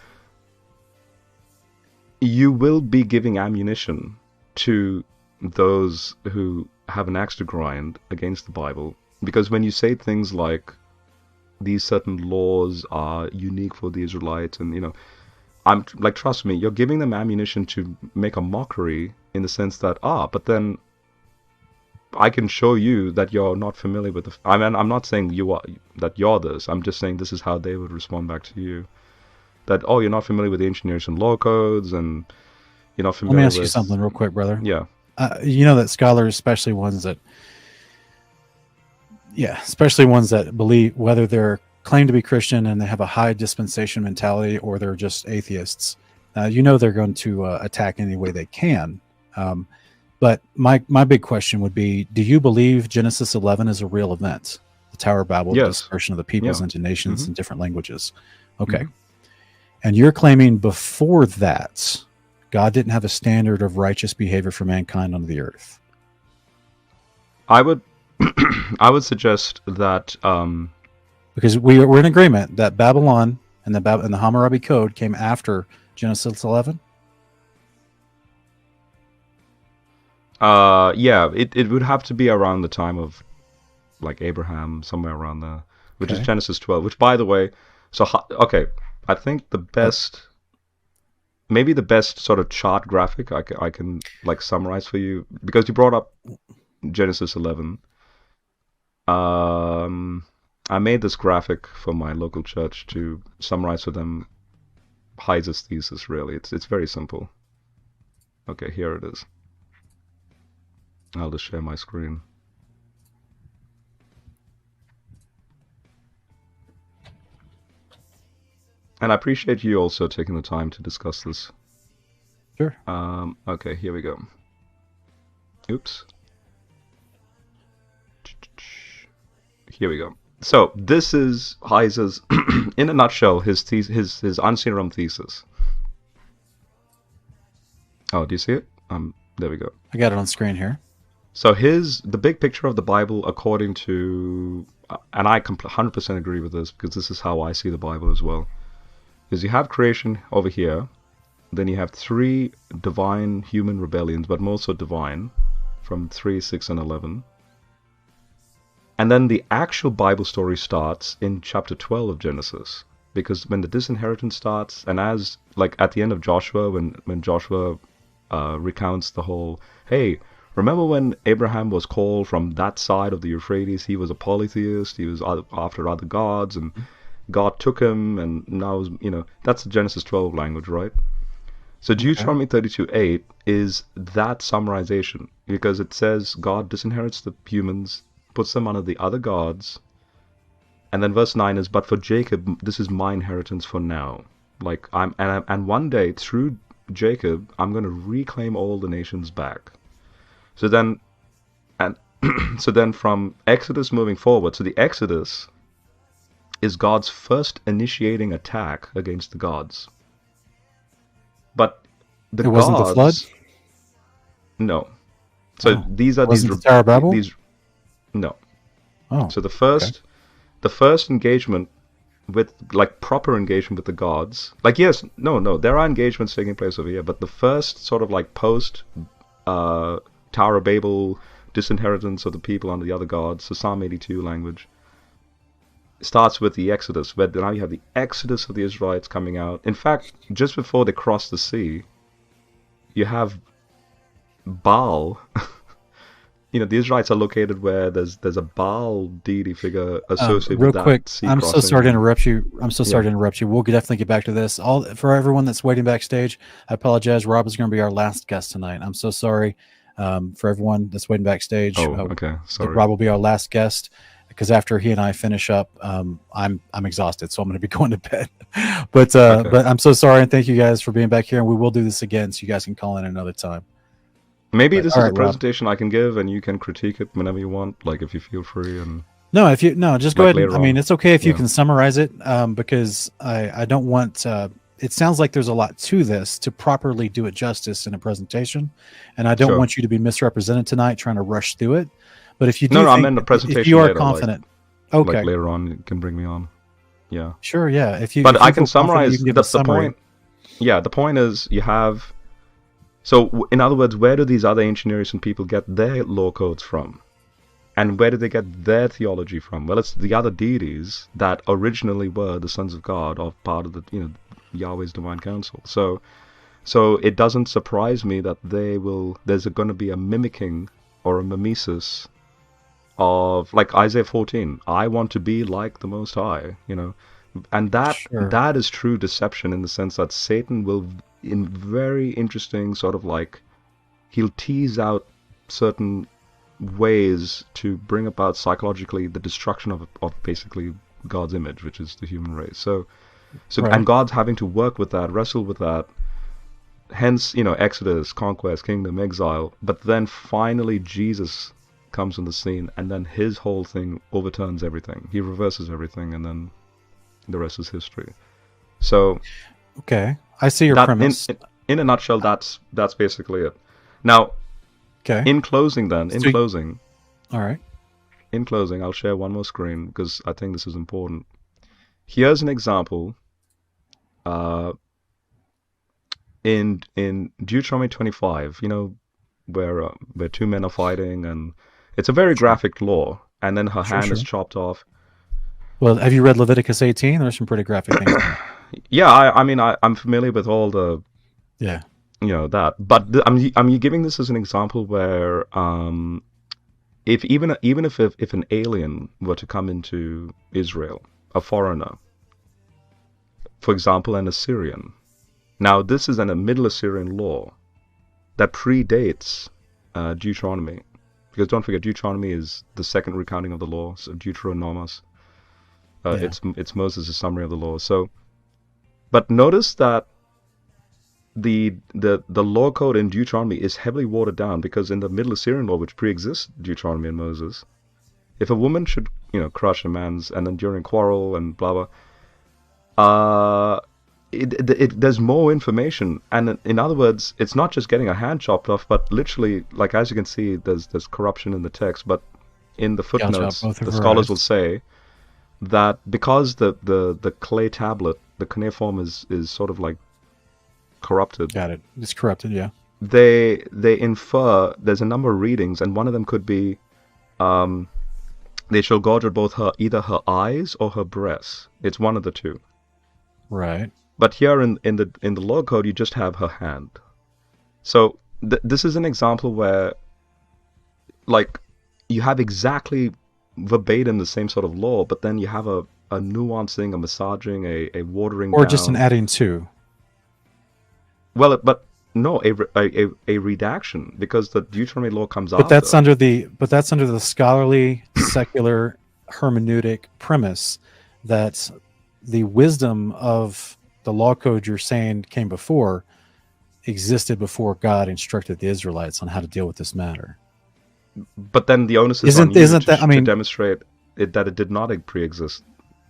you will be giving ammunition to those who have an axe to grind against the Bible, because when you say things like these certain laws are unique for the Israelites, and I'm like, trust me, you're giving them ammunition to make a mockery in the sense that but then I can show you that you're not familiar with the. I mean, I'm not saying you're this. I'm just saying this is how they would respond back to you. That you're not familiar with the ancient Near Eastern law codes, and you're not familiar. Let me ask you something real quick, brother. Yeah. That scholars, especially ones that believe, whether they're claim to be Christian and they have a high dispensation mentality, or they're just atheists, they're going to attack any way they can. But my big question would be, do you believe Genesis 11 is a real event? The Tower of Babel, the dispersion of the peoples into nations and different languages. Okay. Mm-hmm. And you're claiming before that, God didn't have a standard of righteous behavior for mankind on the earth. I would suggest that because we're in agreement that Babylon and the Hammurabi Code came after Genesis 11. It would have to be around the time of like Abraham, somewhere around there, which is Genesis 12. Which, by the way, I think maybe the best sort of chart graphic I can like summarize for you, because you brought up Genesis 11. I made this graphic for my local church to summarize for them Heiser's thesis. Really, it's very simple. Okay, here it is. I'll just share my screen. And I appreciate you also taking the time to discuss this. Sure. Okay, here we go. Oops. Here we go. So this is Heiser's, in a nutshell, his unseen realm thesis. Oh, do you see it? There we go. I got it on screen here. So here's the big picture of the Bible according to, and I 100% agree with this because this is how I see the Bible as well. Is you have creation over here, then you have 3 divine human rebellions, but more so divine, from 3, 6, and 11. And then the actual Bible story starts in chapter 12 of Genesis. Because when the disinheritance starts, and as, like, at the end of Joshua, when Joshua recounts the whole, hey, remember when Abraham was called from that side of the Euphrates? He was a polytheist, he was after other gods, and God took him, and now, that's the Genesis 12 language, right? So Deuteronomy 32:8 is that summarization, because it says God disinherits the humans, puts them under the other gods, and then verse 9 is, but for Jacob, this is my inheritance for now. Like, and one day, through Jacob, I'm going to reclaim all the nations back. So then, so then from Exodus moving forward, so the Exodus is God's first initiating attack against the gods. But the gods... wasn't the flood? No. So these are wasn't the Tower of Babel? No. Oh. So the first engagement with, like, proper engagement with the gods, like, yes, no, there are engagements taking place over here, but the first sort of like post Tower of Babel disinheritance of the people under the other gods, the Psalm 82 language, starts with the Exodus, where now you have the Exodus of the Israelites coming out. In fact, just before they cross the sea, you have Baal. The Israelites are located where there's a Baal deity figure associated with that. Real quick, sea I'm crossing. so sorry to interrupt you. We'll definitely get back to this. For everyone that's waiting backstage, I apologize. Rob is going to be our last guest tonight. I'm so sorry for everyone that's waiting backstage. Oh, okay. Sorry. Rob will be our last guest because after he and I finish up, I'm exhausted, so I'm going to be going to bed. But I'm so sorry, and thank you guys for being back here. And we will do this again, so you guys can call in another time. Maybe this is a presentation I can give, and you can critique it whenever you want, like if you feel free. And just go ahead. I mean, it's okay if you can summarize it, because I don't want. It sounds like there's a lot to this to properly do it justice in a presentation, and I don't want you to be misrepresented tonight trying to rush through it. But if you do, I meant the presentation. If you are later, confident, like later on, you can bring me on. Yeah, sure, yeah. But I can summarize. That's the point. Yeah, the point is you have. So, in other words, where do these other ancient Near Eastern people get their law codes from? And where do they get their theology from? Well, it's the other deities that originally were the sons of God, or part of the, Yahweh's divine council. So it doesn't surprise me that there's going to be a mimicking or a mimesis of, like Isaiah 14, I want to be like the Most High, And that is true deception in the sense that Satan will, in very interesting sort of like, he'll tease out certain ways to bring about psychologically the destruction of basically God's image, which is the human race. So right. And God's having to work with that, wrestle with that. Hence, Exodus, conquest, kingdom, exile. But then finally Jesus comes on the scene, and then his whole thing overturns everything. He reverses everything, and then the rest is history. So, okay, I see your premise. In a nutshell, that's basically it. Now, in closing, all right. In closing, I'll share one more screen because I think this is important. Here's an example. In Deuteronomy 25, where 2 men are fighting, and it's a very graphic law, and then her hand is chopped off. Well, have you read Leviticus 18? There's some pretty graphic things. Yeah, I'm familiar with all the that, but I'm giving this as an example where if an alien were to come into Israel, a foreigner, for example, an Assyrian. Now, this is a Middle Assyrian law that predates Deuteronomy, because don't forget, Deuteronomy is the second recounting of the law, so Deuteronomos. It's Moses' summary of the law. So, but notice that the law code in Deuteronomy is heavily watered down, because in the Middle Assyrian law, which pre-exists Deuteronomy and Moses, if a woman should crush a man's, and then during quarrel and blah blah, there's more information, and in other words, it's not just getting a hand chopped off, but literally, like as you can see, there's corruption in the text. But in the footnotes, the scholars will say that because the clay tablet, the cuneiform is sort of like corrupted. Got it. It's corrupted, yeah. They infer there's a number of readings, and one of them could be, they shall gorge at both either her eyes or her breasts. It's one of the two. Right. But here in the law code, you just have her hand. So this is an example where, like, you have exactly verbatim the same sort of law, but then you have a nuancing, a massaging, a watering or down. just an adding to. Well, but no, a redaction, because the Deuteronomy law comes but after. That's under the scholarly secular hermeneutic premise that the wisdom of the law code you're saying came before existed before God instructed the Israelites on how to deal with this matter. But then the onus is on you to demonstrate that it did not pre-exist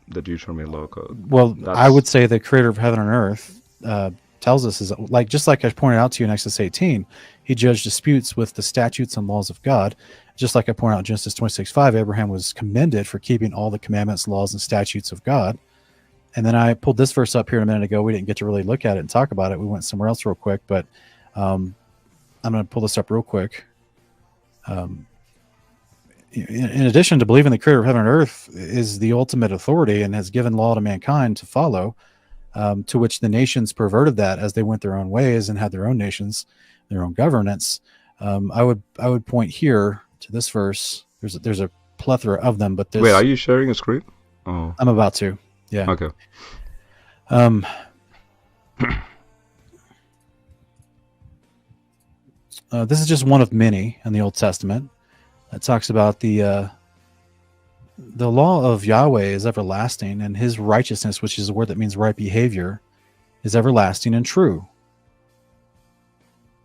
the Deuteronomy law code. Well, I would say the creator of heaven and earth tells us, is like, just like I pointed out to you in Exodus 18, he judged disputes with the statutes and laws of God. Just like I pointed out in Genesis 26:5, Abraham was commended for keeping all the commandments, laws, and statutes of God. And then I pulled this verse up here a minute ago. We didn't get to really look at it and talk about it. We went somewhere else real quick, but I'm going to pull this up real quick. In addition to believing the creator of heaven and earth is the ultimate authority and has given law to mankind to follow, to which the nations perverted that as they went their own ways and had their own nations, their own governance. I would point here to this verse. There's a plethora of them, but wait, are you sharing a screen? Oh, I'm about to. Yeah. Okay. This is just one of many in the Old Testament that talks about the law of Yahweh is everlasting, and his righteousness, which is a word that means right behavior, is everlasting and true.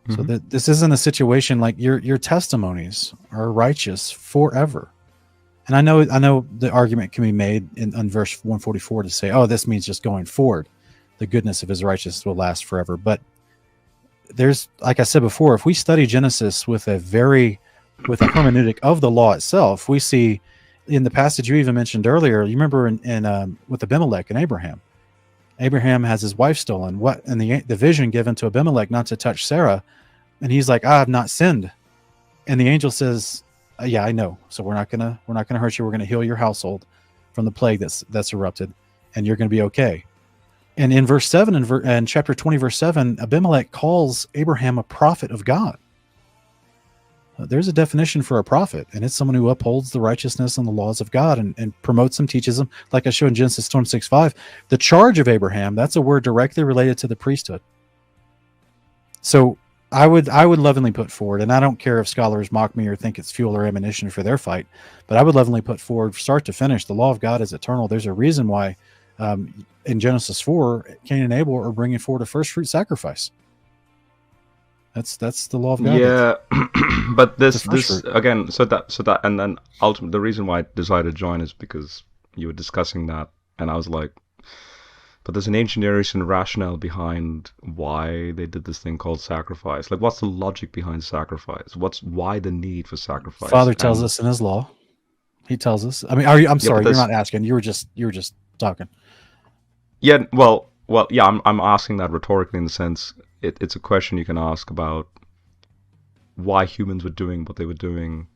Mm-hmm. So that this isn't a situation like your testimonies are righteous forever. And I know the argument can be made in verse 144 to say, oh, this means just going forward, the goodness of his righteousness will last forever. But there's, like I said before, if we study Genesis with a hermeneutic of the law itself, we see in the passage you even mentioned earlier, you remember in with Abimelech and Abraham. Abraham has his wife stolen. And the vision given to Abimelech not to touch Sarah, and he's like, I have not sinned. And the angel says, yeah, I know. So we're not gonna hurt you. We're gonna heal your household from the plague that's erupted, and you're gonna be okay. And in verse 7 and chapter 20, verse 7, Abimelech calls Abraham a prophet of God. There's a definition for a prophet, and it's someone who upholds the righteousness and the laws of God and promotes them, teaches them. Like I showed in Genesis 26:5, the charge of Abraham, that's a word directly related to the priesthood. So I would lovingly put forward, and I don't care if scholars mock me or think it's fuel or ammunition for their fight, but I would lovingly put forward, start to finish, the law of God is eternal. There's a reason why in Genesis 4, Cain and Abel are bringing forward a first fruit sacrifice. That's the law of God. Yeah, but this again, so that, and then ultimately the reason why I decided to join is because you were discussing that, and I was like, but there's an ancient Near Eastern rationale behind why they did this thing called sacrifice. Like, what's the logic behind sacrifice? Why the need for sacrifice? Father tells us in his law. He tells us. I mean, I'm sorry, you're not asking. You were just talking. Yeah, well, yeah. I'm asking that rhetorically in the sense it's a question you can ask about why humans were doing what they were doing.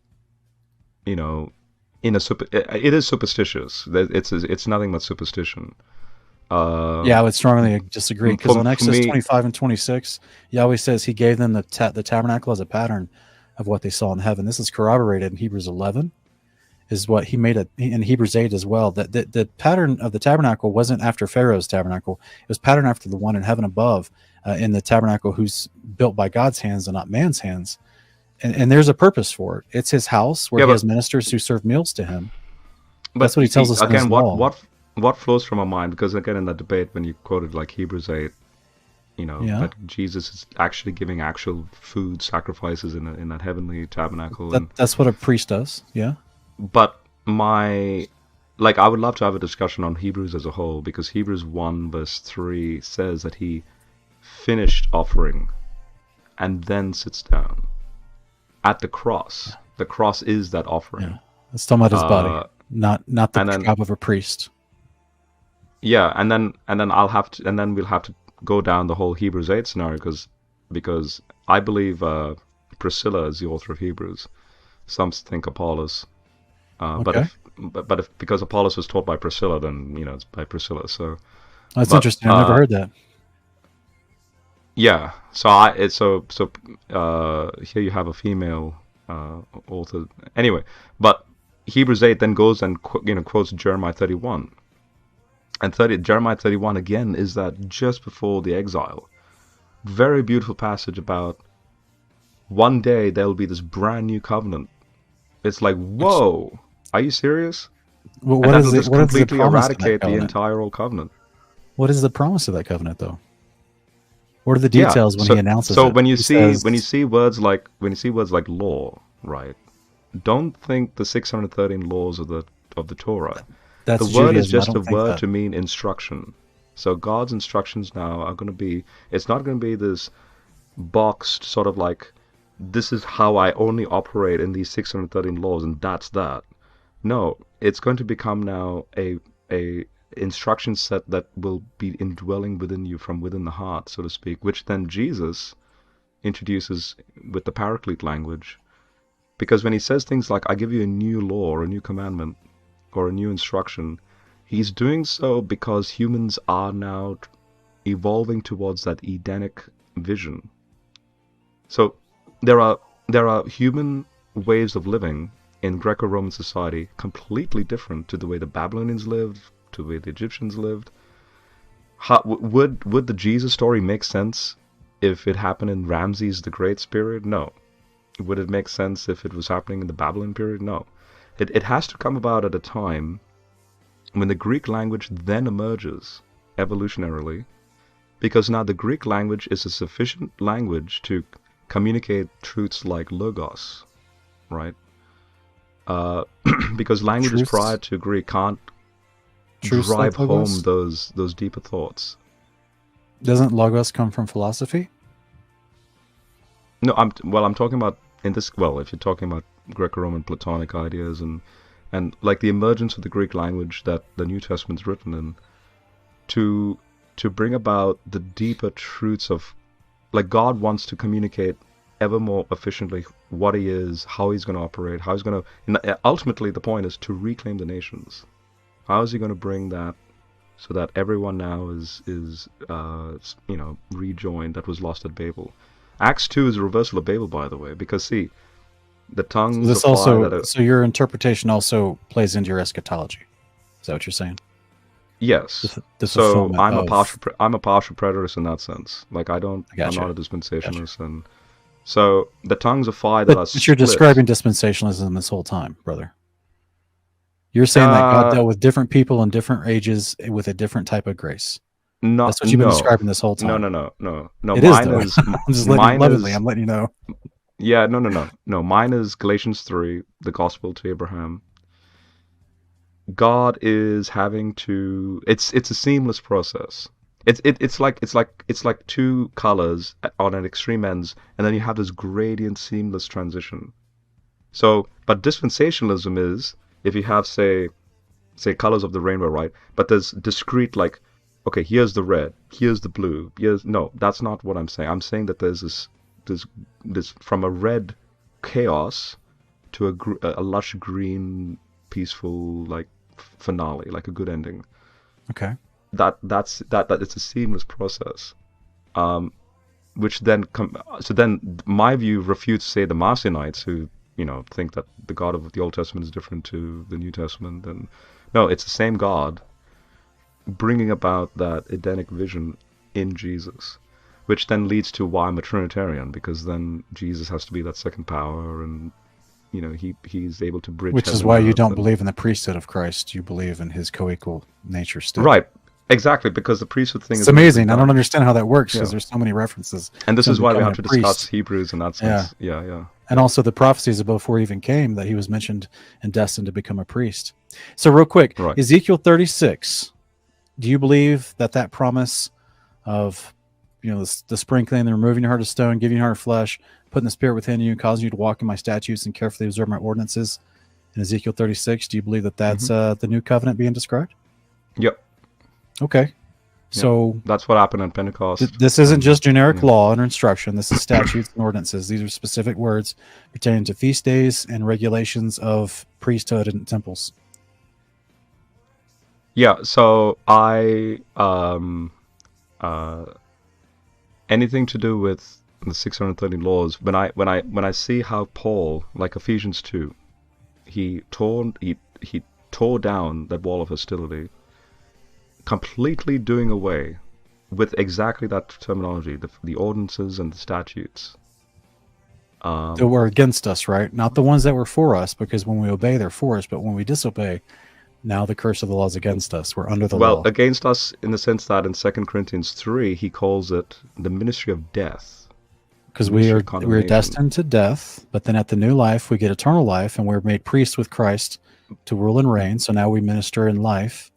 You know, it is superstitious. It's nothing but superstition. Yeah, I would strongly disagree, because in Exodus 25 and 26, Yahweh says he gave them the tabernacle as a pattern of what they saw in heaven. This is corroborated in Hebrews 11, is what he made in Hebrews 8 as well. That the pattern of the tabernacle wasn't after Pharaoh's tabernacle; it was patterned after the one in heaven above, in the tabernacle who's built by God's hands and not man's hands. And there's a purpose for it. It's his house where he has ministers who serve meals to him. That's what he tells us in his law. What flows from our mind, because again in the debate when you quoted like Hebrews 8, that Jesus is actually giving actual food sacrifices in that heavenly tabernacle. That's what a priest does, yeah. But my like I would love to have a discussion on Hebrews as a whole, because Hebrews 1 verse 3 says that he finished offering and then sits down at the cross. The cross is that offering. Yeah. It's talking about his body, not the and then- job of a priest. Yeah, and then we'll have to go down the whole Hebrews 8 scenario, because I believe Priscilla is the author of Hebrews. Some think Apollos, Okay. but if because Apollos was taught by Priscilla, then it's by Priscilla. So That's but, interesting. I've never heard that. yeah, so here you have a female author. Anyway, but Hebrews 8 then goes and quotes Jeremiah 31. And Jeremiah 31 again is that just before the exile. Very beautiful passage about one day there will be this brand new covenant. It's like, whoa, are you serious? Well, And what that is will it? just What is the completely promise of that eradicate the covenant? entire old covenant. What is the promise of that covenant, though? What are the details when he announces so it? when you He see says- when you see words like law, right? Don't think the 613 laws of the Torah. that's The word is Judaism, I just a don't think word that. to mean instruction. So God's instructions now are going to be, it's not going to be this boxed sort of like, this is how I only operate in these 613 laws and that's that. No, it's going to become now a instruction set that will be indwelling within you from within the heart, so to speak, which then Jesus introduces with the paraclete language. Because when he says things like, I give you a new law or a new commandment or a new instruction, he's doing so because humans are now evolving towards that Edenic vision. So there are human ways of living in Greco-Roman society completely different to the way the Babylonians lived, to the way the Egyptians lived. Would the Jesus story make sense if it happened in Ramses the Great's period? No. Would it make sense if it was happening in the Babylon period? No. It has to come about at a time when the Greek language then emerges evolutionarily, because now the Greek language is a sufficient language to communicate truths like logos, right? Because languages Truths? prior to Greek can't Truths drive like home logos? those deeper thoughts. Doesn't logos come from philosophy? No, I'm talking about if you're talking about Greco-Roman Platonic ideas and like the emergence of the Greek language that the New Testament's written in, to bring about the deeper truths of, like, God wants to communicate ever more efficiently what he is, how he's going to operate, how he's going to, ultimately the point is to reclaim the nations. How is he going to bring that so that everyone now is rejoined that was lost at Babel? Acts 2 is a reversal of Babel, by the way, because see, the tongues This of fire also, so your interpretation also plays into your eschatology. Is that what you're saying? yes. The So fulfillment I'm of- a partial preterist in that sense. Like I'm gotcha. not a dispensationalist, and so the tongues of fire that are But you're split, describing dispensationalism this whole time, brother. You're saying that God dealt with different people in different ages with a different type of grace. That's what you've been describing this whole time. No. It is, Mine though. is I'm just letting mine you lovingly. is I'm letting you know. yeah. No. Mine is Galatians 3, the gospel to Abraham. God is having to. It's a seamless process. It's like two colors on an extreme ends, and then you have this gradient, seamless transition. So, but dispensationalism is if you have say colors of the rainbow, right? But there's discrete, like, okay, here's the red, here's the blue, no, that's not what I'm saying. I'm saying that there's this from a red chaos to a lush green, peaceful, like, finale, like a good ending. Okay. That it's a seamless process, which then so then my view refutes, say, the Marcionites, who think that the God of the Old Testament is different to the New Testament, and no, it's the same God bringing about that Edenic vision in Jesus, which then leads to why I'm a Trinitarian, because then Jesus has to be that second power, and he's able to bridge. Which is heaven why and you earth, don't and believe in the priesthood of Christ. You believe in his co-equal nature still. right. Exactly, because the priesthood thing It's is amazing. I don't understand how that works because Yeah. there's so many references. And this to is why we becoming have to a priest. discuss Hebrews in that sense. Yeah. And also the prophecies of before he even came that he was mentioned and destined to become a priest. So real quick, Right. Ezekiel 36. Do you believe that promise of, the sprinkling, the removing your heart of stone, giving your heart of flesh, putting the spirit within you, causing you to walk in my statutes and carefully observe my ordinances in Ezekiel 36, do you believe that's the new covenant being described? Yep. Okay. So that's what happened at Pentecost. This isn't just generic law and instruction. This is statutes and ordinances. These are specific words pertaining to feast days and regulations of priesthood and temples. Yeah, so I anything to do with the 630 laws, when I see how Paul, like Ephesians 2, he tore down that wall of hostility, completely doing away with exactly that terminology, the ordinances and the statutes. That were against us, right? Not the ones that were for us, because when we obey, they're for us. But when we disobey, now the curse of the law is against us. We're under the law. Well, against us in the sense that in 2 Corinthians 3, he calls it the ministry of death. Because we're destined to death, but then at the new life, we get eternal life, and we're made priests with Christ to rule and reign. So now we minister in life.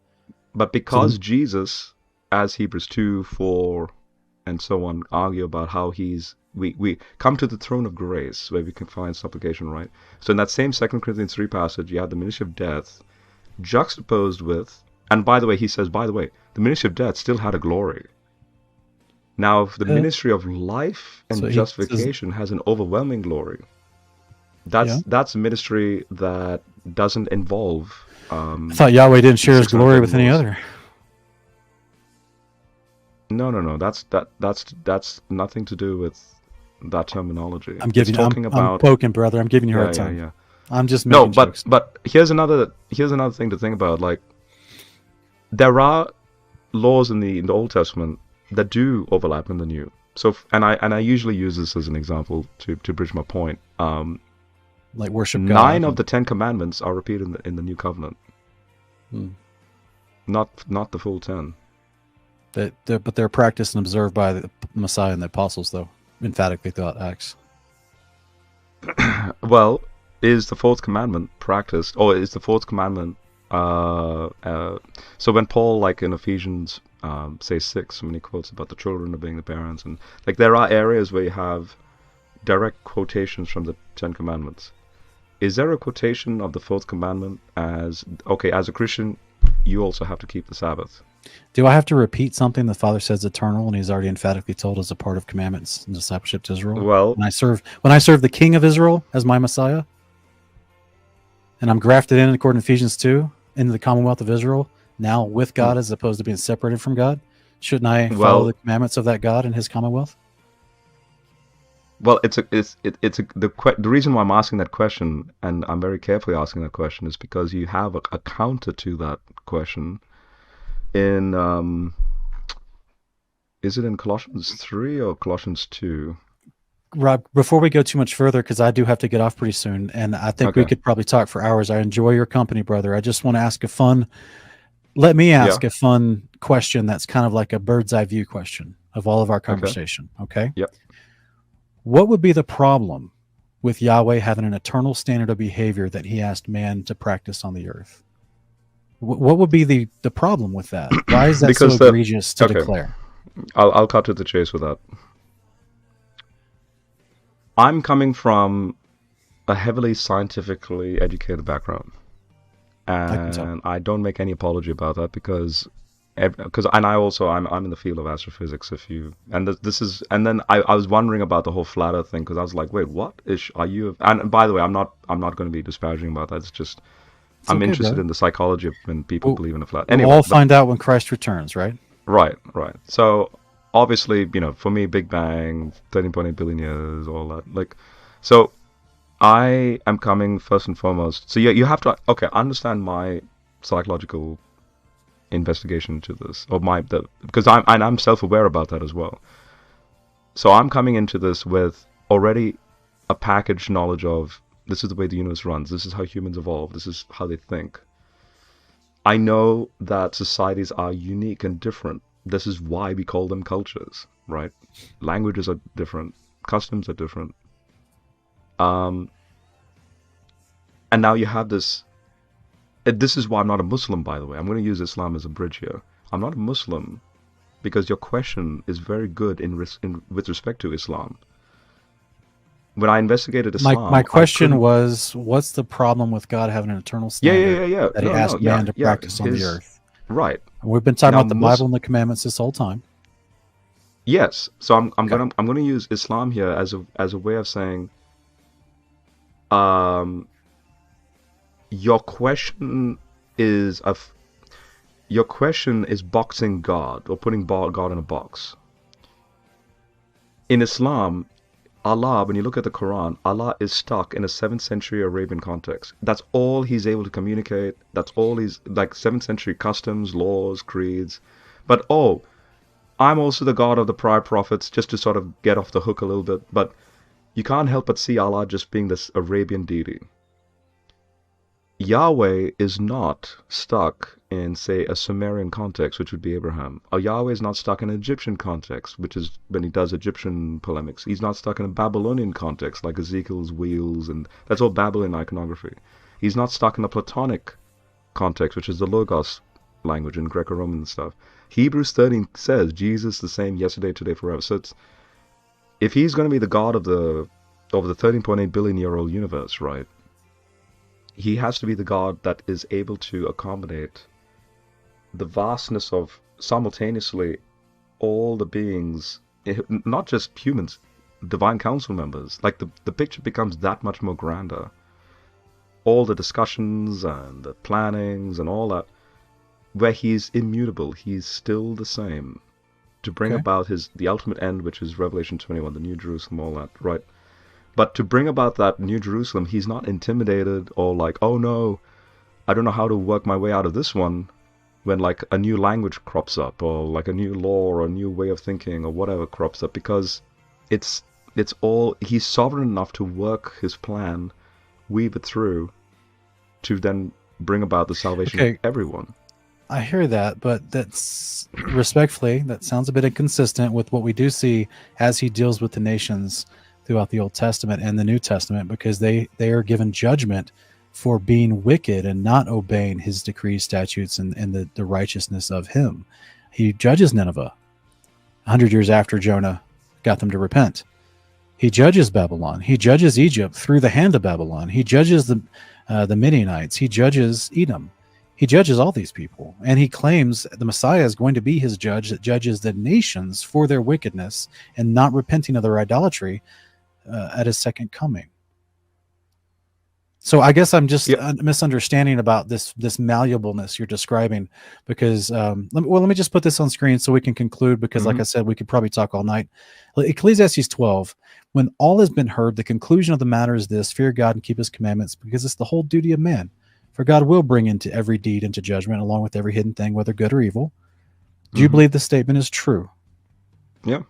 But because Jesus, as Hebrews 2, 4, and so on, argue about how we come to the throne of grace where we can find supplication, right? So in that same 2 Corinthians 3 passage, you have the ministry of death juxtaposed with, and by the way, he says, the ministry of death still had a glory. Now, the ministry of life and justification has an overwhelming glory. That's a ministry that doesn't involve. I thought Yahweh didn't share his glory with any other. No. That's nothing to do with that terminology. I'm poking, brother. I'm giving you a hard time. Yeah. I'm just making jokes. But here's another thing to think about. Like, there are laws in the Old Testament that do overlap in the New. So, and I usually use this as an example to bridge my point. Like worship God. 9 of the 10 commandments are repeated in the New Covenant. Not the full 10. But they're practiced and observed by the Messiah and the apostles, though, emphatically throughout Acts. Well, is the fourth commandment practiced, or is the fourth commandment? So when Paul, like in Ephesians, say 6, when he quotes about the children obeying the parents, and like there are areas where you have direct quotations from the 10 commandments. Is there a quotation of the fourth commandment as a Christian, you also have to keep the Sabbath? Do I have to repeat something the Father says eternal, and He's already emphatically told as a part of commandments and discipleship to Israel? Well, when I serve the King of Israel as my Messiah, and I'm grafted in according to Ephesians 2 into the Commonwealth of Israel, now with God as opposed to being separated from God, shouldn't I follow the commandments of that God and His Commonwealth? Well, the reason why I'm asking that question, and I'm very carefully asking that question, is because you have a counter to that question in is it in Colossians 3 or Colossians 2? Rob, before we go too much further, because I do have to get off pretty soon, and I think we could probably talk for hours. I enjoy your company, brother. I just want to ask a fun question that's kind of like a bird's eye view question of all of our conversation. Okay? Yep. What would be the problem with Yahweh having an eternal standard of behavior that He asked man to practice on the earth? What would be the problem with that? Why is that so egregious to declare? I'll cut to the chase with that. I'm coming from a heavily scientifically educated background, and I don't make any apology about that because I'm in the field of astrophysics. Then I was wondering about the whole flat Earth thing because I was like, wait, what are you? And by the way, I'm not going to be disparaging about that. It's just I'm interested in the psychology of when people believe in a flat. Anyway, we'll all find out when Christ returns, right? Right. So obviously, for me, Big Bang, 13.8 billion years, all that. Like, so I am coming first and foremost. So you have to understand my psychological investigation into this, or because I'm self-aware about that as well. So I'm coming into this with already a packaged knowledge of this is the way the universe runs. This is how humans evolve. This is how they think. I know that societies are unique and different. This is why we call them cultures, right? Languages are different. Customs are different. And now you have this this is why I'm not a Muslim, by the way. I'm going to use Islam as a bridge here. I'm not a Muslim because your question is very good with respect to Islam. When I investigated Islam, my question was, what's the problem with God having an eternal standard yeah. that He asked man to practice on the earth? Right. And we've been talking about the Bible and the commandments this whole time. Yes. So I'm gonna use Islam here as a way of saying, your question is boxing God or putting God in a box. In Islam, Allah, when you look at the Quran, Allah is stuck in a 7th century Arabian context. That's all he's able to communicate. That's all he's, like 7th century customs, laws, creeds. But I'm also the God of the prior prophets, just to sort of get off the hook a little bit. But you can't help but see Allah just being this Arabian deity. Yahweh is not stuck in, say, a Sumerian context, which would be Abraham. Or Yahweh is not stuck in an Egyptian context, which is when he does Egyptian polemics. He's not stuck in a Babylonian context, like Ezekiel's wheels, and that's all Babylonian iconography. He's not stuck in a Platonic context, which is the Logos language in Greco-Roman stuff. Hebrews 13 says Jesus the same yesterday, today, forever. So if he's going to be the God of the 13.8 billion year old universe, right? He has to be the God that is able to accommodate the vastness of simultaneously all the beings, not just humans, divine council members. Like the picture becomes that much more grander. All the discussions and the plannings and all that, where he's immutable, he's still the same, to bring about the ultimate end, which is Revelation 21, the New Jerusalem, all that, right? But to bring about that New Jerusalem, he's not intimidated or like, oh no, I don't know how to work my way out of this one, when like a new language crops up, or like a new law or a new way of thinking or whatever crops up, because it's all, he's sovereign enough to work his plan, weave it through, to then bring about the salvation of everyone. I hear that, but that's respectfully, that sounds a bit inconsistent with what we do see as he deals with the nations throughout the Old Testament and the New Testament, because they are given judgment for being wicked and not obeying his decrees, statutes, and the righteousness of him. He judges Nineveh 100 years after Jonah got them to repent. He judges Babylon. He judges Egypt through the hand of Babylon. He judges the Midianites. He judges Edom. He judges all these people, and he claims the Messiah is going to be his judge that judges the nations for their wickedness and not repenting of their idolatry at his second coming. So I guess I'm just misunderstanding about this malleableness you're describing, because let me just put this on screen so we can conclude, because like I said, we could probably talk all night. Ecclesiastes 12, when all has been heard, the conclusion of the matter is this: fear God and keep his commandments, because it's the whole duty of man. For God will bring into every deed into judgment, along with every hidden thing, whether good or evil. Do you believe this statement is true? Yeah.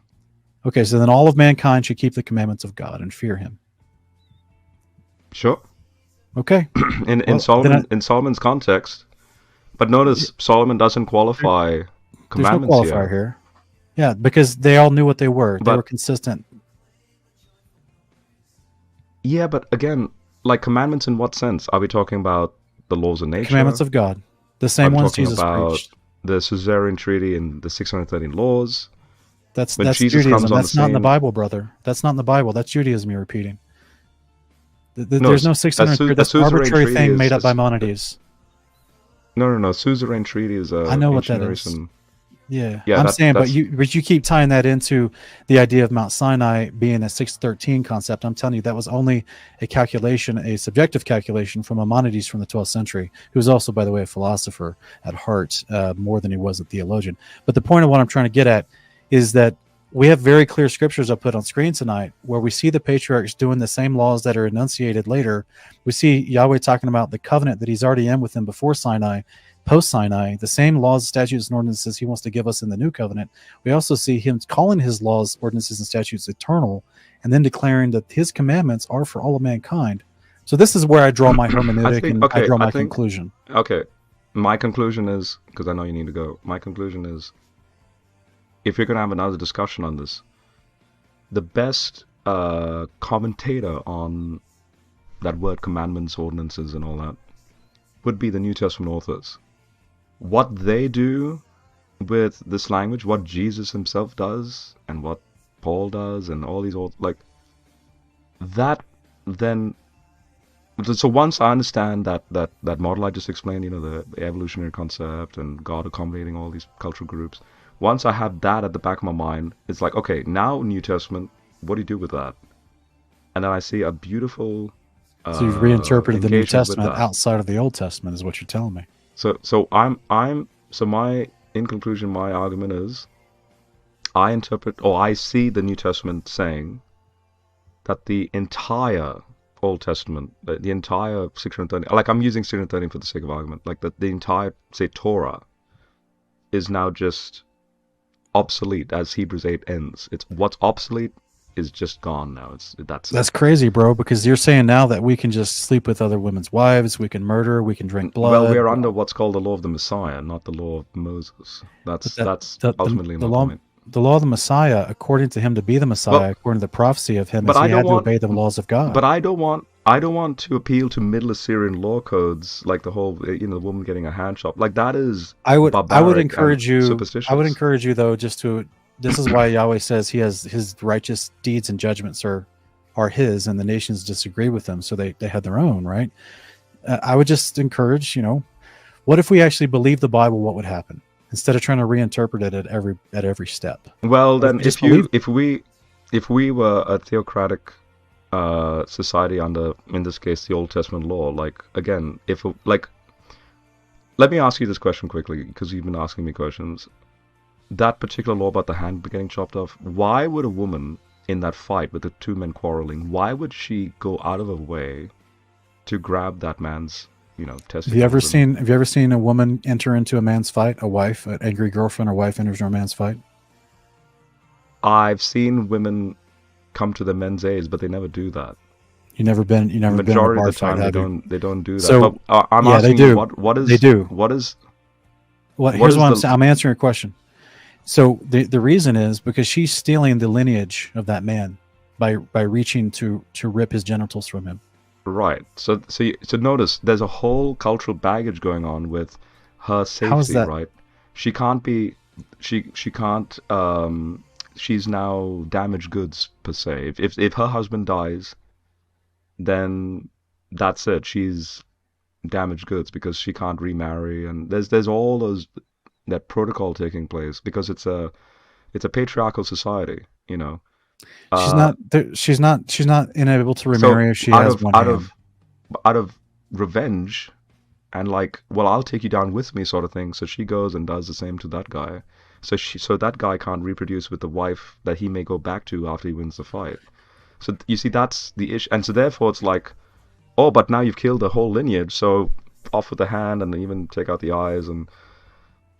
Okay, so then all of mankind should keep the commandments of God and fear him. Sure. Okay. In Solomon's context, but notice Solomon doesn't qualify commandments. There's no qualifier here. Yeah, because they all knew what they were. They were consistent. Yeah, but again, like commandments in what sense? Are we talking about the laws of nature? Commandments of God. The same ones Jesus preached. The Suzerain Treaty and the 613 laws. That's Judaism. That's not in the Bible, brother. That's not in the Bible. That's Judaism you're repeating. There's no 613. That's an arbitrary thing made up by Maimonides. No. Suzerain Treaty is I know what that is. Yeah, I'm saying, but you keep tying that into the idea of Mount Sinai being a 613 concept. I'm telling you, that was only a calculation, a subjective calculation from Maimonides from the 12th century, who was also, by the way, a philosopher at heart, more than he was a theologian. But the point of what I'm trying to get at is that we have very clear scriptures I'll put on screen tonight, where we see the patriarchs doing the same laws that are enunciated later. We see Yahweh talking about the covenant that he's already in with them before Sinai, post-Sinai, the same laws, statutes, and ordinances he wants to give us in the new covenant. We also see him calling his laws, ordinances, and statutes eternal, and then declaring that his commandments are for all of mankind. So this is where I draw my hermeneutic I draw my conclusion. Okay, my conclusion is, because I know you need to go, my conclusion is, if you're going to have another discussion on this, the best commentator on that word commandments, ordinances, and all that would be the New Testament authors. What they do with this language, what Jesus himself does, and what Paul does, and all these like that, then. So once I understand that model I just explained, the evolutionary concept and God accommodating all these cultural groups, once I have that at the back of my mind, it's like, okay, now New Testament, what do you do with that? And then I see a beautiful So you've reinterpreted the New engagement with Testament that. outside of the Old Testament, is what you're telling me. So in conclusion, my argument is, I see the New Testament saying that the entire Old Testament, the entire 630, like I'm using 630 for the sake of argument, like that the entire, say, Torah is now just obsolete as Hebrews 8 ends. It's what's obsolete is just gone now. That's crazy, bro, because you're saying now that we can just sleep with other women's wives, we can murder, we can drink blood. Well, we're under what's called the law of the Messiah, not the law of Moses. That's ultimately my point. The law of the Messiah, according to him to be the Messiah, according to the prophecy of him, is he had to obey the laws of God. But I don't want to appeal to Middle Assyrian law codes, like the whole, the woman getting a hand shop. Like that is I would encourage you. Superstitious. I would encourage you though, just to. This is why Yahweh says he has his righteous deeds and judgments are his, and the nations disagree with them, so they had their own, right? I would just encourage, what if we actually believe the Bible? What would happen instead of trying to reinterpret it at every step? Well, then if we were a theocratic society under, in this case, the Old Testament law, like again, let me ask you this question quickly because you've been asking me questions. That particular law about the hand getting chopped off, why would a woman in that fight with the two men quarreling, why would she go out of her way to grab that man's, testicles? Have you ever seen a woman enter into a man's fight? A wife, an angry girlfriend or wife enters a man's fight? I've seen women come to the men's aids, but they never do that. Majority been in a bar of the time, fight, they don't do that. So, but I'm asking they do. You, what is they do? What is? Here's what I'm answering your question. So the reason is because she's stealing the lineage of that man by reaching to rip his genitals from him. Right. So notice there's a whole cultural baggage going on with her safety. How is that? Right. She can't be. She can't. She's now damaged goods per se. If her husband dies, then that's it. She's damaged goods because she can't remarry, and there's all that protocol taking place because it's a patriarchal society, She's not unable to remarry if she has one hand. Out of revenge, and like, well, I'll take you down with me, sort of thing. So she goes and does the same to that guy. So that guy can't reproduce with the wife that he may go back to after he wins the fight. So you see, that's the issue, and so therefore it's like, oh, but now you've killed the whole lineage, so off with the hand and even take out the eyes and.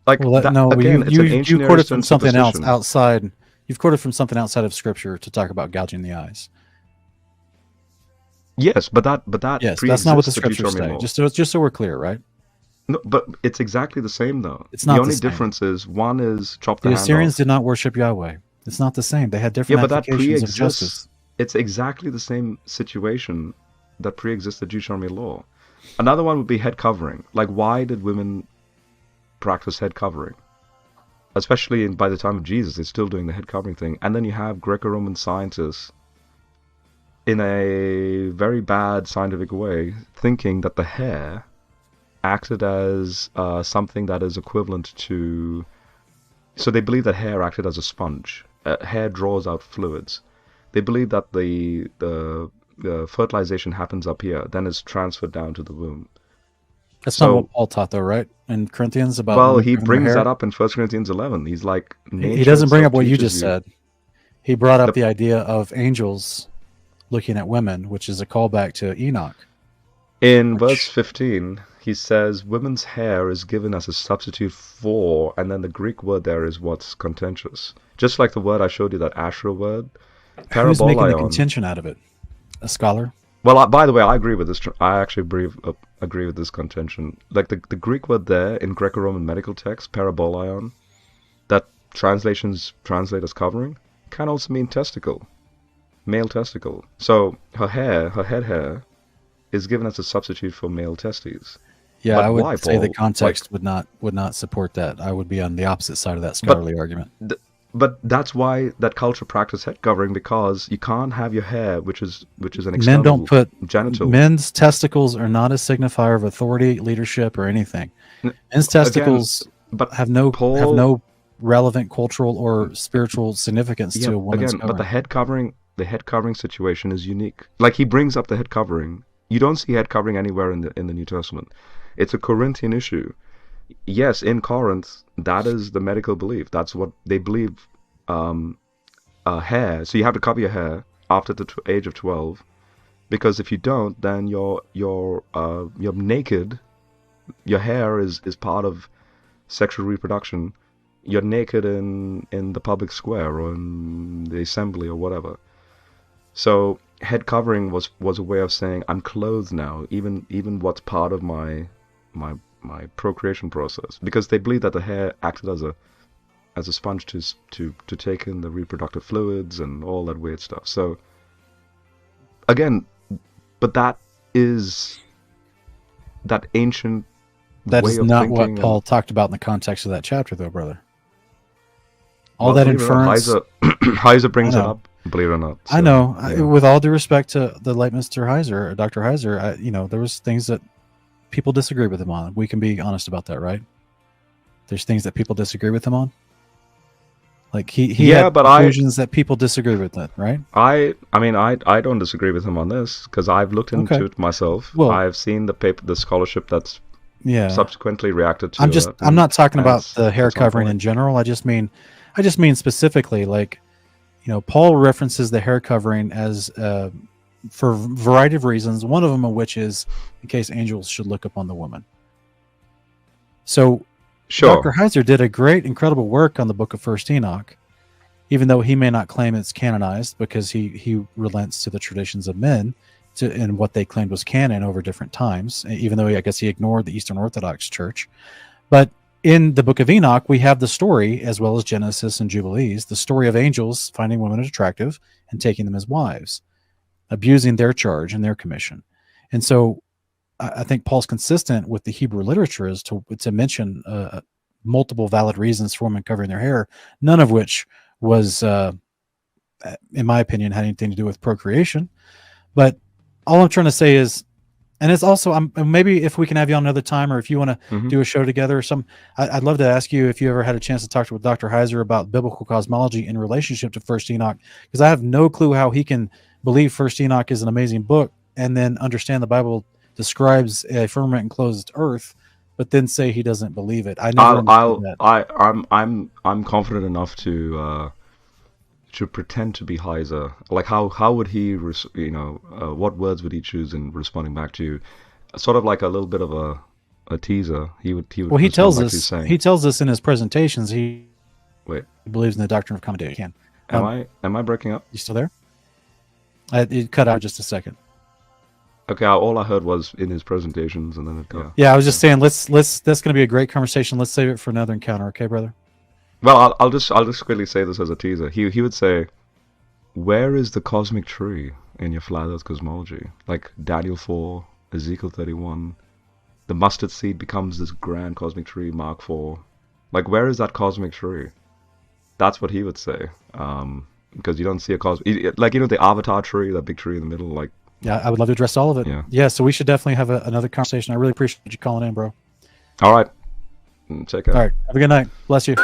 Like well, you quoted from something else outside. You've quoted from something outside of Scripture to talk about gouging the eyes. Yes, but that yes, that's not what the Scriptures say. Just so we're clear, right? No, but it's exactly the same though. It's not the only difference is one is chop the hand off. The Assyrians did not worship Yahweh. It's not the same. They had different applications of justice. It's exactly the same situation that pre-exists the Deuteronomy law. Another one would be head covering. Like, why did women practice head covering? Especially by the time of Jesus, they're still doing the head covering thing. And then you have Greco-Roman scientists in a very bad scientific way thinking that the hair acted as something that is equivalent to... So they believe that hair acted as a sponge. Hair draws out fluids. They believe that the fertilization happens up here, then is transferred down to the womb. That's not what Paul taught, though, right? In Corinthians about. Well, he brings that up in 1 Corinthians 11. He's like, he doesn't bring up what you just said. He brought up the idea of angels looking at women, which is a callback to Enoch. In verse 15, he says, women's hair is given as a substitute for, and then the Greek word there is what's contentious. Just like the word I showed you, that Asherah word. Who's making the contention out of it? A scholar? Well, by the way, I agree with this. I actually agree with this contention. Like the Greek word there in Greco-Roman medical text, parabolaion, that translations translate as covering, can also mean testicle, male testicle. So her head hair, is given as a substitute for male testes. Yeah, But I would why, say the Paul? context would not support that. I would be on the opposite side of that scholarly argument. But that's why that culture practice head covering, because you can't have your hair, which is an Men don't external put genital. men's testicles are not a signifier of authority, leadership, or anything. Men's testicles but have Paul, no relevant cultural or spiritual significance to a woman's again, but covering. the head covering situation is unique. Like, he brings up the head covering. You don't see head covering anywhere in the New Testament. It's a Corinthian issue. Yes, in Corinth, that is the medical belief. That's what they believe. Hair. So you have to cover your hair after the age of 12, because if you don't, then you're naked. Your hair is part of sexual reproduction. You're naked in the public square or in the assembly or whatever. So head covering was a way of saying, I'm clothed now, even what's part of my procreation process, because they believe that the hair acted as a sponge to take in the reproductive fluids and all that weird stuff. So again, but that is that ancient That way is of not thinking. what Paul talked about in the context of that chapter, though, brother. All Well, that believe it or not, inference. Heiser brings I it know. up. Believe it or not. So, I know. yeah. With all due respect to the late Mr. Heiser, Dr. Heiser, there was things that people disagree with him on. We can be honest about that, right? There's things that people disagree with him on. Like he had conclusions that people disagree with that, right? I mean, I don't disagree with him on this, because I've looked into it myself. Well, I've seen the scholarship that's subsequently reacted to. I'm not talking about the hair covering in general. I just mean specifically, like, Paul references the hair covering as for a variety of reasons. One of them of which is in case angels should look upon the woman. So Dr. Heiser did a great, incredible work on the book of First Enoch, even though he may not claim it's canonized, because he relents to the traditions of men and what they claimed was canon over different times, even though I guess he ignored the Eastern Orthodox Church. But in the book of Enoch, we have the story, as well as Genesis and Jubilees, the story of angels finding women attractive and taking them as wives, abusing their charge and their commission. And so I think Paul's consistent with the Hebrew literature is to mention multiple valid reasons for women covering their hair, none of which was, in my opinion, had anything to do with procreation. But all I'm trying to say is, and it's also, maybe if we can have you on another time, or if you want to do a show together or something, I'd love to ask you if you ever had a chance to talk with Dr. Heiser about biblical cosmology in relationship to First Enoch, because I have no clue how he can believe First Enoch is an amazing book and then understand the Bible describes a firmament enclosed earth, but then say he doesn't believe it. I never understood that. I'm confident enough to pretend to be Heiser. Like, how would he, what words would he choose in responding back to you? Sort of like a little bit of a teaser. He would. Well, he tells us in his presentations he believes in the doctrine of accommodation. Am I breaking up? You still there? It cut out just a second. Okay, all I heard was in his presentations, and then it got. Yeah, I was just saying, that's going to be a great conversation. Let's save it for another encounter, okay, brother? Well, I'll just quickly say this as a teaser. He would say, "Where is the cosmic tree in your flat Earth cosmology?" Like Daniel 4, Ezekiel 31, the mustard seed becomes this grand cosmic tree. Mark 4, like, where is that cosmic tree? That's what he would say. Because you don't see a cosmic, like, the Avatar tree, that big tree in the middle, like. Yeah, I would love to address all of it. Yeah, so we should definitely have another conversation. I really appreciate you calling in, bro. All right. Check out. All right. Have a good night. Bless you.